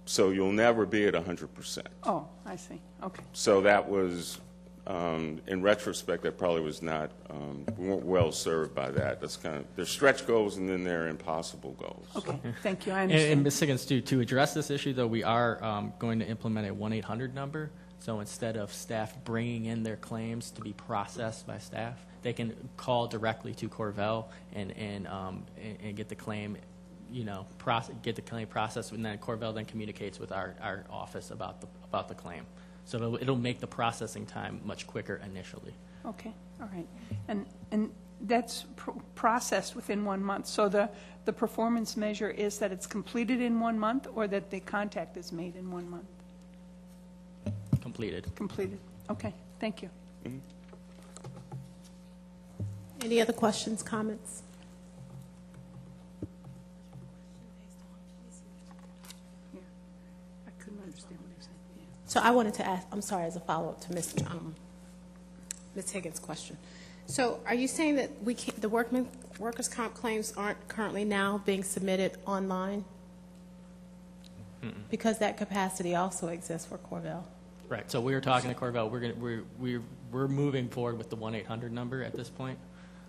So you'll never be at 100%. Oh, I see. Okay. So that was, in retrospect, that probably was not, we weren't well served by that. That's kind of, there's stretch goals and then there are impossible goals. Okay, thank you, I understand. And Ms. Higgins, to address this issue, though, we are going to implement a 1-800 number. So instead of staff bringing in their claims to be processed by staff, they can call directly to Corvell and get the claim, get the claim processed, and then Corvell then communicates with our office about the claim. So it'll make the processing time much quicker initially. Okay, all right. And that's processed within 1 month. So the performance measure is that it's completed in 1 month, or that the contact is made in 1 month? Completed. Completed. Okay, thank you. Mm-hmm. Any other questions, comments? Yeah, I couldn't understand what he said. Yeah. So I wanted to ask, I'm sorry, as a follow-up to Ms. Higgins' question. So are you saying that the workers' comp claims aren't currently now being submitted online? Because that capacity also exists for Corvell. Right. So we were talking to Corvell. We're moving forward with the 1-800 number at this point,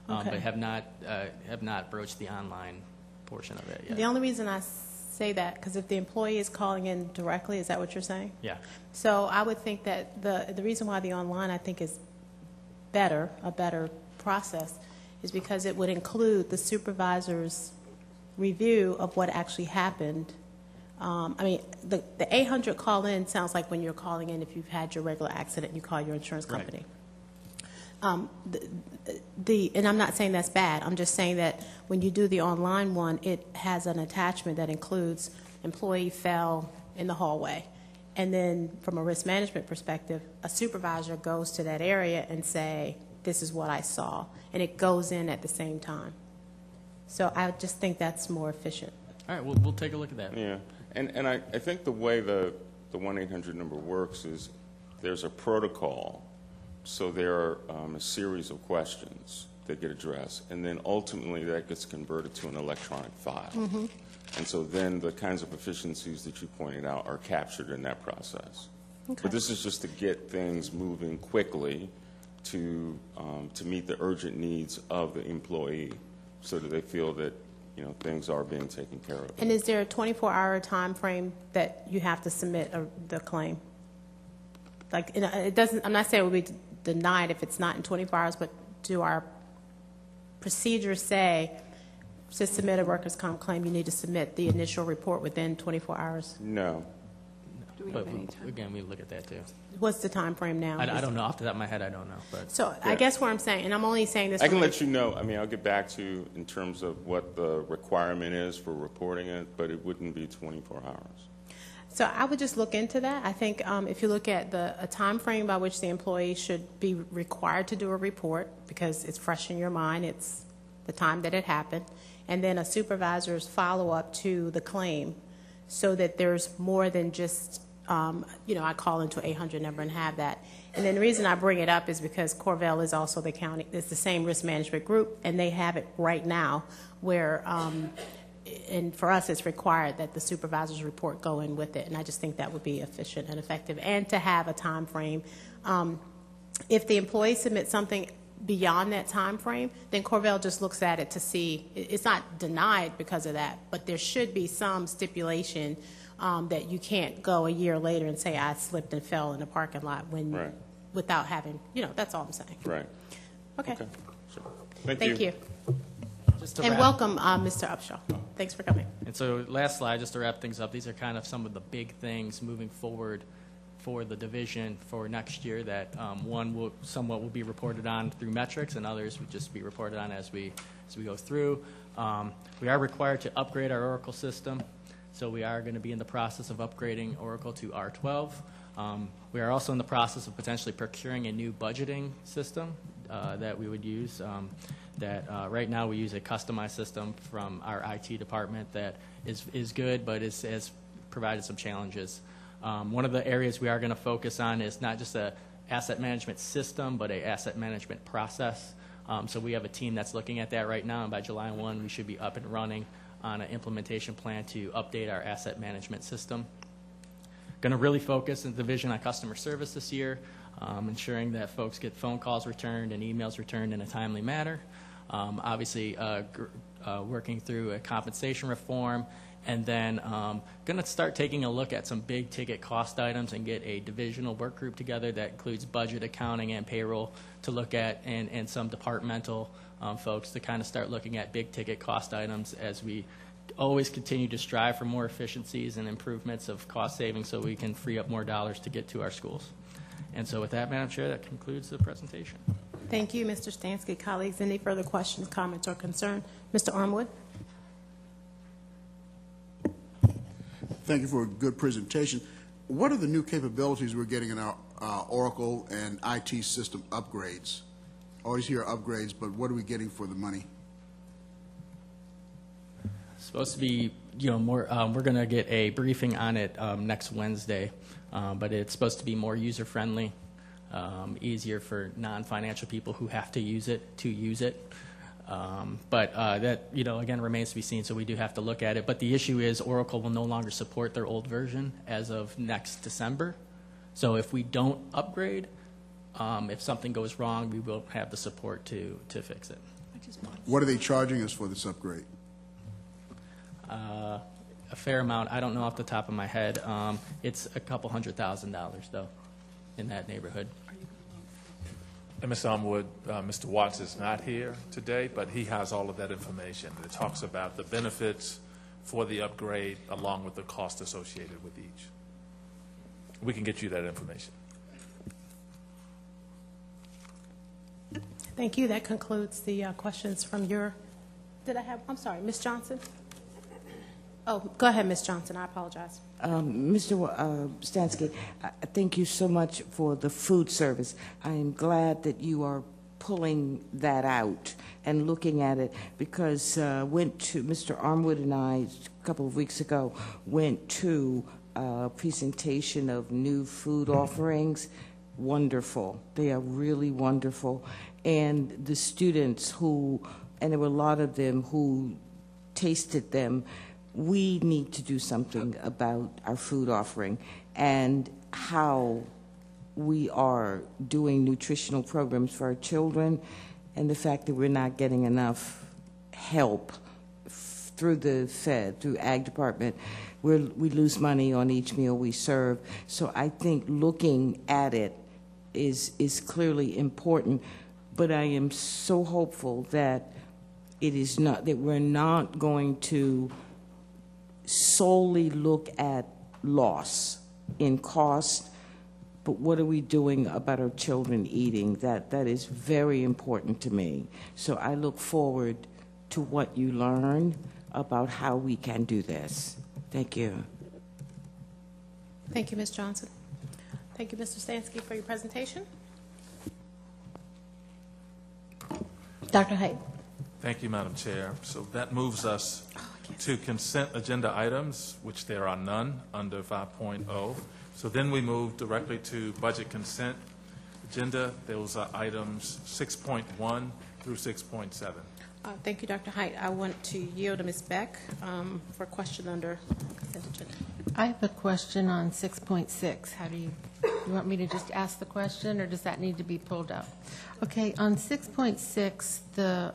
but have not broached the online portion of it yet. The only reason I say that, because if the employee is calling in directly, is that what you're saying? Yeah. So I would think that the reason why the online, I think, is a better process, is because it would include the supervisor's review of what actually happened. I mean, the 800 call-in sounds like when you're calling in if you've had your regular accident, you call your insurance company. Right. And I'm not saying that's bad. I'm just saying that when you do the online one, it has an attachment that includes employee fell in the hallway. And then from a risk management perspective, a supervisor goes to that area and say, this is what I saw. And it goes in at the same time. So I just think that's more efficient. All right, we'll take a look at that. Yeah. And I think the way the 1-800 number works is there's a protocol. So there are a series of questions that get addressed, and then ultimately that gets converted to an electronic file. Mm-hmm. And so then the kinds of efficiencies that you pointed out are captured in that process. Okay. But this is just to get things moving quickly to meet the urgent needs of the employee so that they feel that things are being taken care of. And is there a 24-hour time frame that you have to submit the claim? Like, it doesn't. I'm not saying it will be denied if it's not in 24 hours, but do our procedures say to submit a workers' comp claim, you need to submit the initial report within 24 hours? No. But again, we look at that too. What's the time frame now? I don't know. Off the top of my head, I don't know. But so yeah. I guess what I'm saying, and I'm only saying this. I can let you know. I mean, I'll get back to you in terms of what the requirement is for reporting it, but it wouldn't be 24 hours. So I would just look into that. I think if you look at a time frame by which the employee should be required to do a report, because it's fresh in your mind, it's the time that it happened, and then a supervisor's follow-up to the claim, so that there's more than just I call into an 800 number and have that. And then the reason I bring it up is because Corvell is also the county, it's the same risk management group, and they have it right now where, and for us it's required that the supervisor's report go in with it, and I just think that would be efficient and effective, and to have a time frame. If the employee submits something beyond that time frame, then Corvell just looks at it to see, it's not denied because of that, but there should be some stipulation that you can't go a year later and say I slipped and fell in a parking lot when without having, that's all I'm saying. Right. Okay. Sure. Thank you. And welcome, Mr. Upshaw. Thanks for coming. And so last slide, just to wrap things up, these are kind of some of the big things moving forward for the division for next year that somewhat will be reported on through metrics, and others would just be reported on as we go through. We are required to upgrade our Oracle system, so we are going to be in the process of upgrading Oracle to R12. We are also in the process of potentially procuring a new budgeting system that we would use. Right now we use a customized system from our IT department that is good, but has provided some challenges. One of the areas we are going to focus on is not just a asset management system, but a asset management process. So we have a team that's looking at that right now, and by July 1, we should be up and running on an implementation plan to update our asset management system. Going to really focus in the division on customer service this year, ensuring that folks get phone calls returned and emails returned in a timely manner. Obviously, working through a compensation reform, and then going to start taking a look at some big ticket cost items and get a divisional work group together that includes budget, accounting, and payroll to look at, and some departmental folks to kind of start looking at big ticket cost items as we always continue to strive for more efficiencies and improvements of cost savings so we can free up more dollars to get to our schools. And so with that, Madam Chair, that concludes the presentation. Thank you, Mr. Stansky. Colleagues, any further questions, comments, or concern? Mr. Armwood? Thank you for a good presentation. What are the new capabilities we're getting in our Oracle and IT system upgrades? Always hear upgrades, but what are we getting for the money? Supposed to be, more. We're going to get a briefing on it next Wednesday, but it's supposed to be more user-friendly, easier for non-financial people who have to use it But that, again, remains to be seen, so we do have to look at it. But the issue is Oracle will no longer support their old version as of next December. So if we don't upgrade, if something goes wrong, we will have the support to fix it. What are they charging us for this upgrade? A fair amount. I don't know off the top of my head. It's a couple $100,000, though, in that neighborhood. And Mr. Armwood, Mr. Watts is not here today, but he has all of that information. It talks about the benefits for the upgrade along with the cost associated with each. We can get you that information. Thank you. That concludes the questions from your, I'm sorry, Ms. Johnson? Oh, go ahead, Ms. Johnson. I apologize. Mr. Stansky, thank you so much for the food service. I am glad that you are pulling that out and looking at it, because Mr. Armwood and I, a couple of weeks ago, went to a presentation of new food offerings. Wonderful. They are really wonderful. And the students and there were a lot of them who tasted them. We need to do something about our food offering and how we are doing nutritional programs for our children, and the fact that we're not getting enough help through through Ag Department. We lose money on each meal we serve. So I think looking at it is clearly important, but I am so hopeful that we're not going to solely look at loss in cost, but what are we doing about our children eating? That is very important to me. So I look forward to what you learn about how we can do this. Thank you. Thank you, Ms. Johnson. Thank you, Mr. Stansky, for your presentation. Dr. Haidt. Thank you, Madam Chair. So that moves us to consent agenda items, which there are none under 5.0. So then we move directly to budget consent agenda. Those are items 6.1 through 6.7. Thank you, Dr. Haidt. I want to yield to Ms. Beck for a question under consent agenda. I have a question on 6.6. How do you want me to just ask the question, or does that need to be pulled up? Okay, on 6.6, the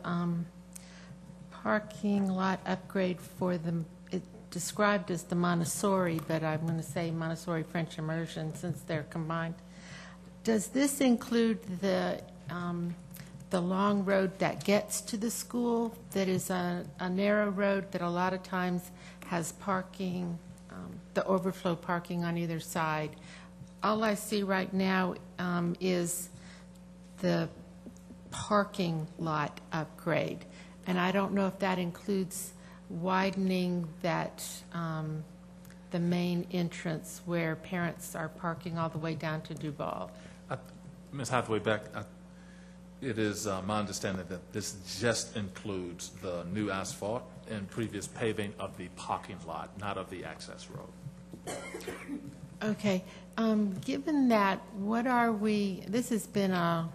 parking lot upgrade for it's described as the Montessori, but I'm going to say Montessori French immersion since they're combined. Does this include the long road that gets to the school, that is a narrow road that a lot of times has parking, the overflow parking on either side? all I see right now is the parking lot upgrade. And I don't know if that includes widening that, the main entrance where parents are parking all the way down to Duval. Ms. Hathaway Beck, it is my understanding that this just includes the new asphalt and previous paving of the parking lot, not of the access road. Okay. Given that, what are we, this has been a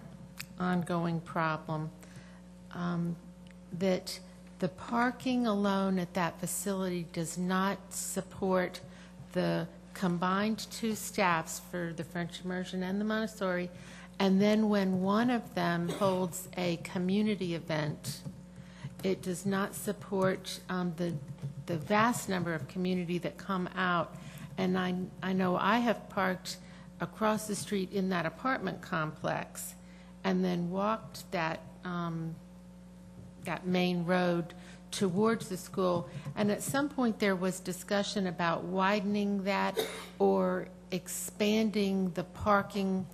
ongoing problem, that the parking alone at that facility does not support the combined two staffs for the French immersion and the Montessori, and then when one of them holds a community event, it does not support the vast number of community that come out. And I know I have parked across the street in that apartment complex and then walked that main road towards the school. And at some point there was discussion about widening that or expanding the parking,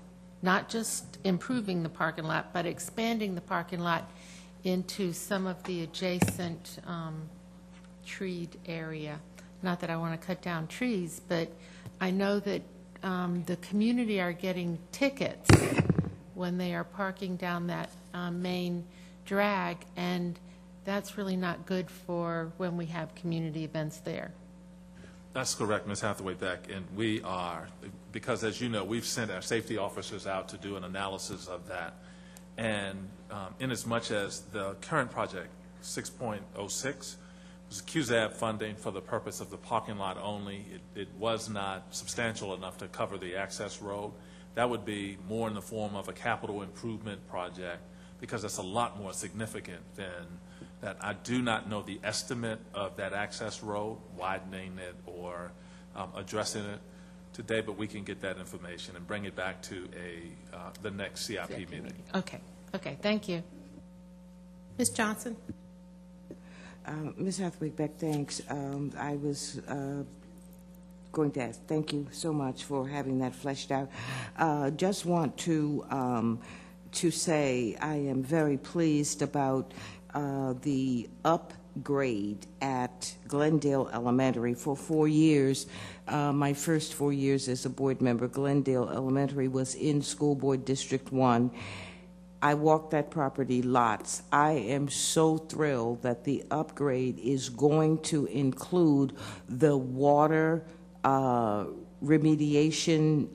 not just improving the parking lot, but expanding the parking lot into some of the adjacent treed area. Not that I want to cut down trees, but I know that the community are getting tickets when they are parking down that main drag, and that's really not good for when we have community events there. That's correct, Ms. Hathaway Beck, and we are, because as you know, we've sent our safety officers out to do an analysis of that, and in as much as the current project, 6.06, was QZAB funding for the purpose of the parking lot only. It was not substantial enough to cover the access road. That would be more in the form of a capital improvement project, because that's a lot more significant than that. I do not know the estimate of that access road, widening it or addressing it today, but we can get that information and bring it back to the next CIP meeting. Okay. Okay. Thank you. Ms. Johnson? Ms. Hathaway Beck, thanks. I was going to ask, thank you so much for having that fleshed out. Just want to say I am very pleased about the upgrade at Glendale Elementary. For 4 years, my first 4 years as a board member, Glendale Elementary was in School Board District 1. I walked that property lots. I am so thrilled that the upgrade is going to include the water remediation,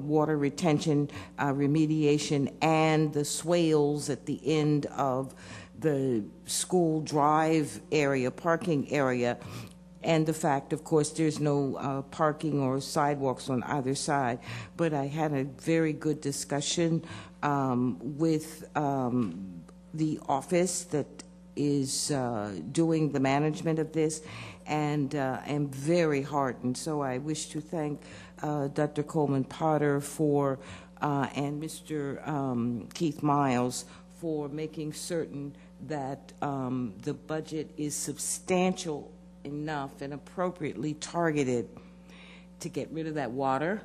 water retention remediation, and the swales at the end of the school drive area, parking area, and the fact, of course, there's no parking or sidewalks on either side. But I had a very good discussion with the office that is doing the management of this, and am very heartened. So I wish to thank Dr. Coleman Potter for and Mr. Keith Miles for making certain that the budget is substantial enough and appropriately targeted to get rid of that water,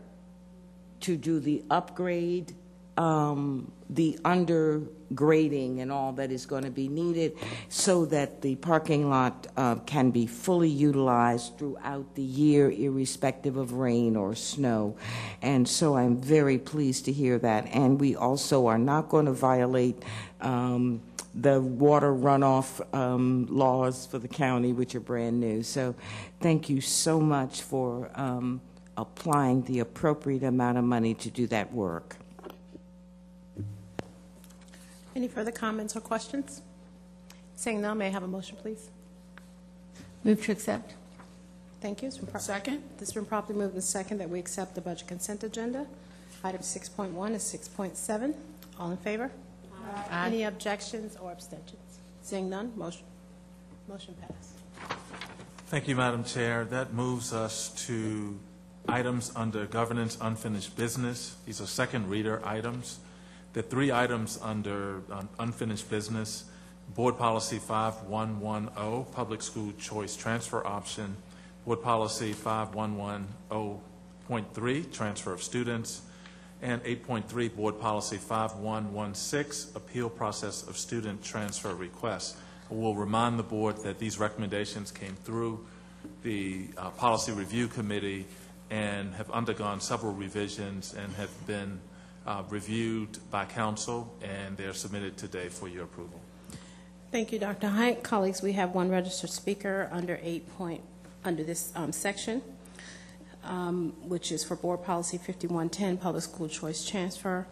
to do the upgrade, the undergrading and all that is going to be needed so that the parking lot can be fully utilized throughout the year, irrespective of rain or snow. And so I'm very pleased to hear that. And we also are not going to violate the water runoff laws for the county, which are brand new. So thank you so much for applying the appropriate amount of money to do that work. Any further comments or questions? Seeing none, may I have a motion, please? Move to accept. Thank you. Second. This has been properly moved and second that we accept the budget consent agenda. Item 6.1 is 6.7. All in favor? Aye. Any objections or abstentions? Seeing none, motion passed. Thank you, Madam Chair. That moves us to items under governance unfinished business. These are second reader items. The 3 items under unfinished business: Board Policy 5110, Public School Choice Transfer Option; Board Policy 5110, 8.3, transfer of students, and 8.3, Board Policy 5116, appeal process of student transfer requests. I will remind the board that these recommendations came through the Policy Review Committee and have undergone several revisions and have been reviewed by council, and they're submitted today for your approval. Thank you, Dr. Hyatt. Colleagues, we have one registered speaker under under this section, which is for Board Policy 5110, Public School Choice Transfer.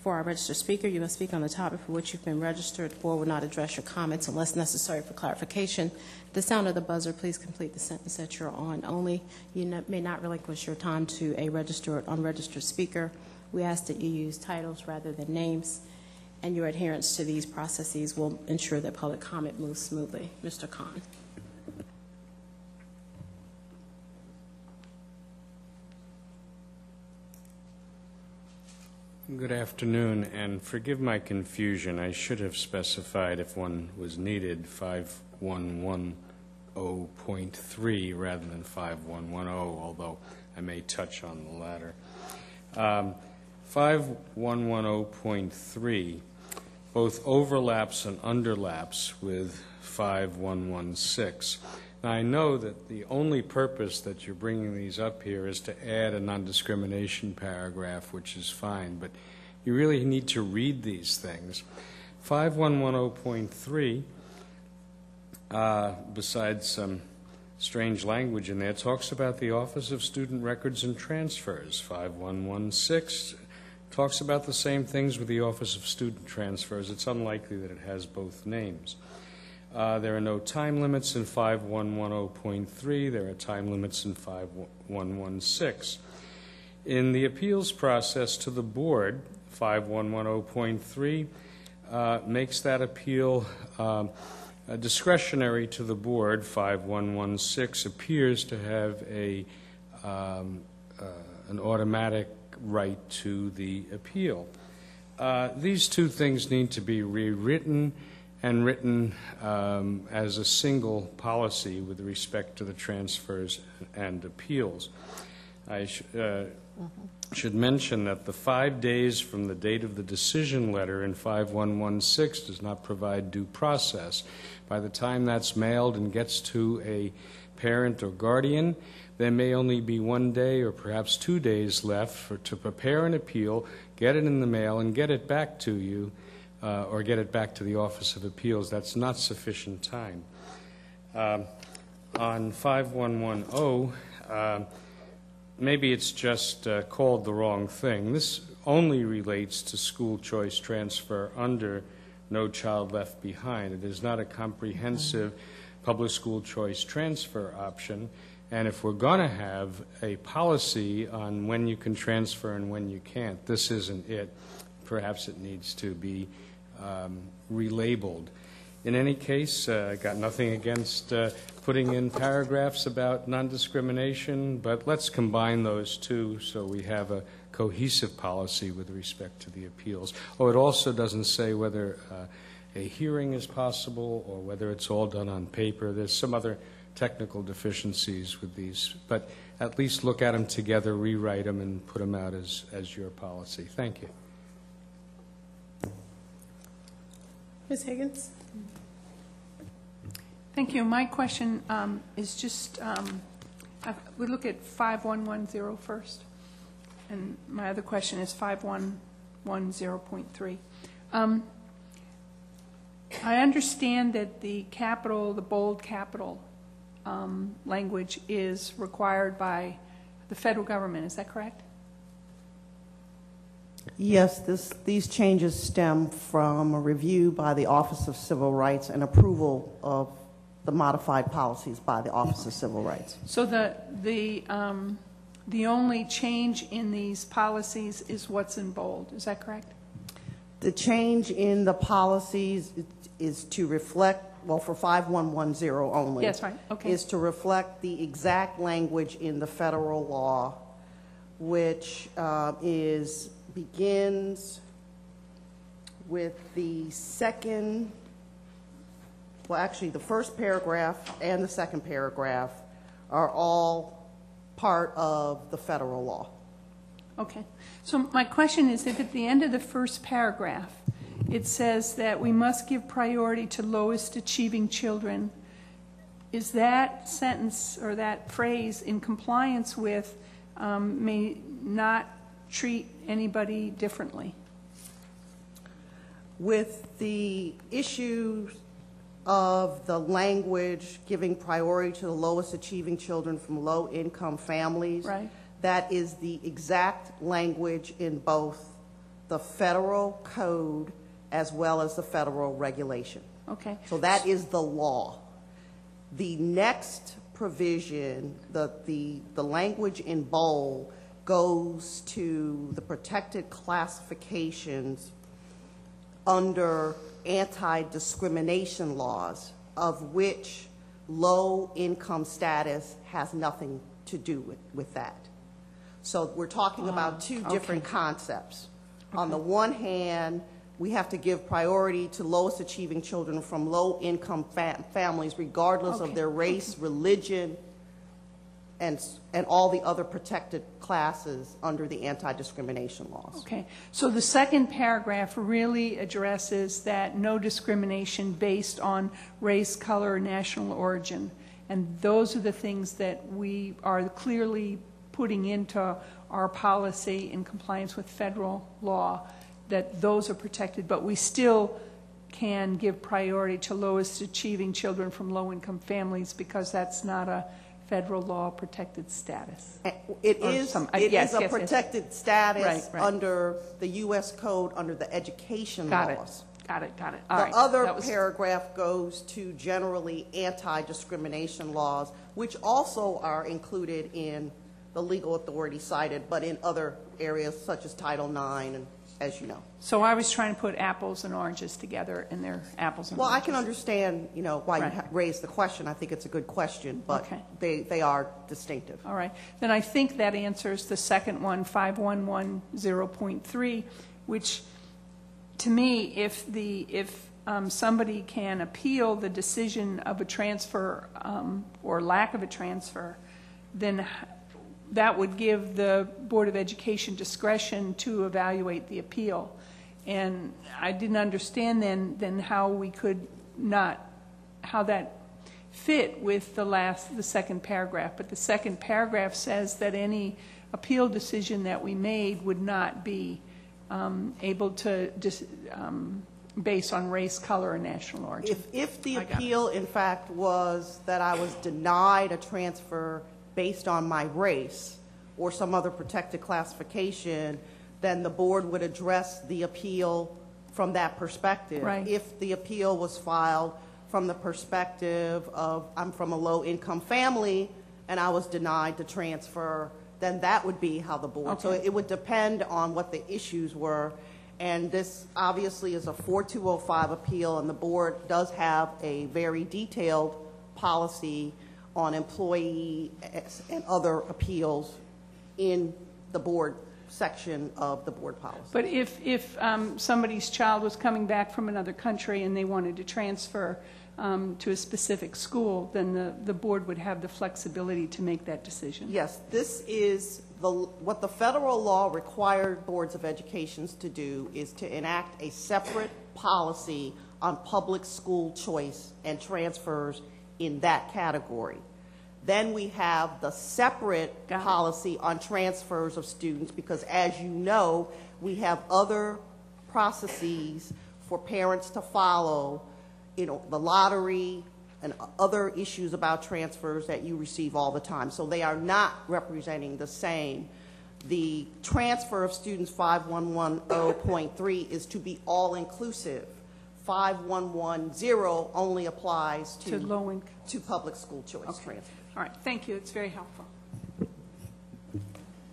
For our registered speaker, you must speak on the topic for which you've been registered. The board will not address your comments unless necessary for clarification. At the sound of the buzzer, please complete the sentence that you're on only. You may not relinquish your time to a registered or unregistered speaker. We ask that you use titles rather than names, and your adherence to these processes will ensure that public comment moves smoothly. Mr. Khan. Good afternoon, and forgive my confusion. I should have specified, if one was needed, 5110.3 rather than 5110, although I may touch on the latter. 5110.3 both overlaps and underlaps with 5116. Now, I know that the only purpose that you're bringing these up here is to add a non-discrimination paragraph, which is fine, but you really need to read these things. 5110.3, besides some strange language in there, talks about the Office of Student Records and Transfers. 5116 talks about the same things with the Office of Student Transfers. It's unlikely that it has both names. There are no time limits in 5110.3. There are time limits in 5116. In the appeals process to the board, 5110.3 makes that appeal discretionary to the board. 5116 appears to have an automatic right to the appeal. These two things need to be rewritten and written as a single policy with respect to the transfers and appeals. I should mention that the 5 days from the date of the decision letter in 5116 does not provide due process. By the time that's mailed and gets to a parent or guardian, there may only be 1 day or perhaps 2 days left to prepare an appeal, get it in the mail, and get it back to you, or get it back to the Office of Appeals. That's not sufficient time. On 5110, maybe it's just called the wrong thing. This only relates to school choice transfer under No Child Left Behind. It is not a comprehensive public school choice transfer option. And if we're going to have a policy on when you can transfer and when you can't, this isn't it. Perhaps it needs to be relabeled. In any case, I got nothing against putting in paragraphs about non-discrimination, but let's combine those two so we have a cohesive policy with respect to the appeals. Oh, it also doesn't say whether a hearing is possible or whether it's all done on paper. There's some other technical deficiencies with these, but at least look at them together, rewrite them, and put them out as your policy. Thank you. Ms. Higgins? Thank you. My question is just, we look at 5110 first, and my other question is 5110.3. I understand that the capital, the bold capital language is required by the federal government. Is that correct? Yes, these changes stem from a review by the Office of Civil Rights and approval of the modified policies by the Office of Civil Rights. So the only change in these policies is what's in bold. Is that correct? The change in the policies is to reflect, well, for 5110 only. Yes, right. Okay. Is to reflect the exact language in the federal law, which begins with the second, well, actually the first paragraph and the second paragraph are all part of the federal law. Okay. So my question is, if at the end of the first paragraph, it says that we must give priority to lowest achieving children, is that sentence or that phrase in compliance with may not treat anybody differently? With the issue of the language giving priority to the lowest achieving children from low-income families, right, that is the exact language in both the federal code as well as the federal regulation. Okay. So that is the law. The next provision, the language in bold, goes to the protected classifications under anti-discrimination laws, of which low-income status has nothing to do with that. So we're talking about two different concepts. Okay. On the one hand, we have to give priority to lowest achieving children from low-income families, regardless of their race, religion, and all the other protected classes under the anti-discrimination laws. Okay. So the second paragraph really addresses that no discrimination based on race, color, or national origin. And those are the things that we are clearly putting into our policy in compliance with federal law, that those are protected, but we still can give priority to lowest achieving children from low-income families because that's not a federal law protected status. It is a protected status under the U.S. Code under the education laws. Got it. The other paragraph goes to generally anti-discrimination laws, which also are included in the legal authority cited, but in other areas such as Title IX, and as you know. So I was trying to put apples and oranges together, and they're apples and oranges. Well, I can understand, why you raised the question. I think it's a good question, but they are distinctive. All right. Then I think that answers the second one, 5110.3, which, to me, if somebody can appeal the decision of a transfer or lack of a transfer, then that would give the Board of Education discretion to evaluate the appeal. And I didn't understand then how we could how that fit with the second paragraph. But the second paragraph says that any appeal decision that we made would not be able to based on race, color, or national origin. If the appeal, in fact, was that I was denied a transfer based on my race or some other protected classification, then the board would address the appeal from that perspective. Right. If the appeal was filed from the perspective of I'm from a low-income family and I was denied the transfer, then that would be how the board. Okay. So it would depend on what the issues were. And this obviously is a 4205 appeal, and the board does have a very detailed policy on employee and other appeals in the board section of the board policy. But if somebody's child was coming back from another country and they wanted to transfer to a specific school, then the board would have the flexibility to make that decision. Yes, this is what the federal law required boards of education to do is to enact a separate policy on public school choice and transfers in that category. Then we have the separate policy on transfers of students because, as you know, we have other processes for parents to follow, the lottery and other issues about transfers that you receive all the time. So they are not representing the same. The transfer of students 5110.3 is to be all-inclusive. 5110 only applies to low-income, to public school choice transfers. All right, thank you. It's very helpful.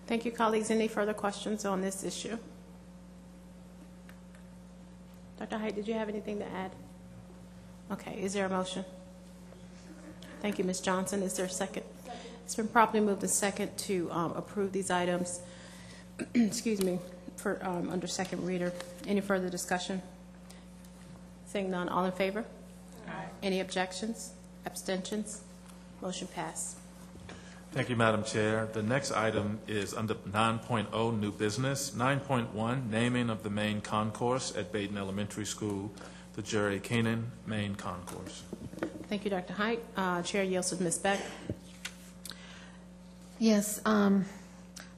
Thank you, colleagues. Any further questions on this issue? Dr. Height, did you have anything to add? Okay, is there a motion? Thank you, Ms. Johnson. Is there a second? It's been properly moved and second to approve these items, excuse me, for under second reader. Any further discussion? Seeing none, all in favor? Aye. Any objections? Abstentions? Motion passed. Thank you, Madam Chair. The next item is under 9.0, new business. 9.1, naming of the main concourse at Baden Elementary School, the Jerry Keenan main concourse. Thank you, Dr. Height. Chair yields to Ms. Beck. Yes,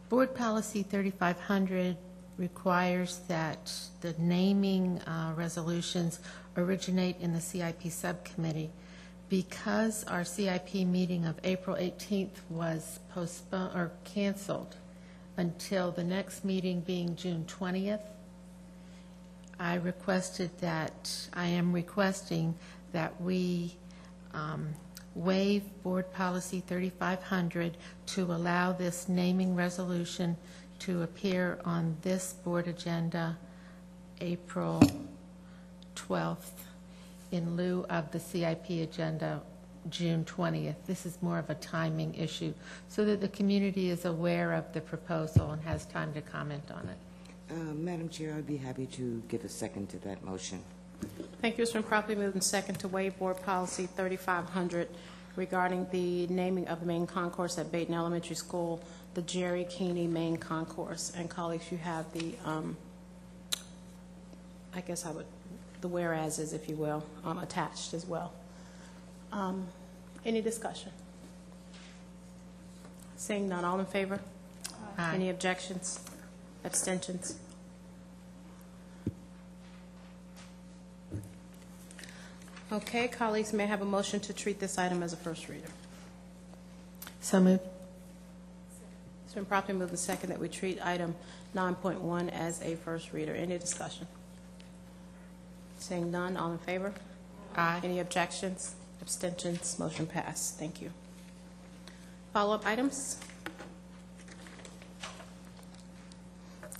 Board Policy 3500 requires that the naming resolutions originate in the CIP subcommittee. Because our CIP meeting of April 18th was postponed or canceled until the next meeting being June 20th, I am requesting that we waive Board Policy 3500 to allow this naming resolution to appear on this board agenda April 12th in lieu of the CIP agenda June 20th. This is more of a timing issue so that the community is aware of the proposal and has time to comment on it. Madam Chair, I'd be happy to give a second to that motion. Thank you. It's been properly moved and second to waive Board Policy 3500 regarding the naming of the main concourse at Baden Elementary School, the Jerry Keeney main concourse. And colleagues, you have the, the whereases, if you will, attached as well. Any discussion? Seeing none, all in favor? Aye. Any objections? Abstentions? Okay, colleagues, may I have a motion to treat this item as a first reader? So moved. It's been properly moved and second that we treat item 9.1 as a first reader. Any discussion? Seeing none, all in favor? Aye. Any objections? Abstentions? Motion passed. Thank you. Follow-up items?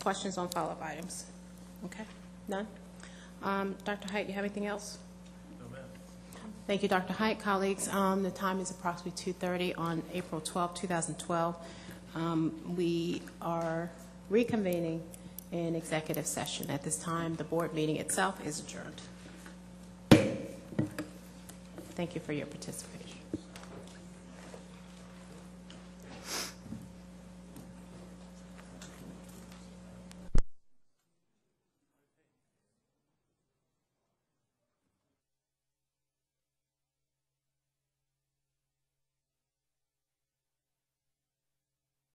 Questions on follow-up items? Okay, none? Dr. Height, you have anything else? No, ma'am. Thank you, Dr. Height. Colleagues, the time is approximately 2:30 on April 12, 2012. We are reconvening in executive session. At this time, the board meeting itself is adjourned. Thank you for your participation.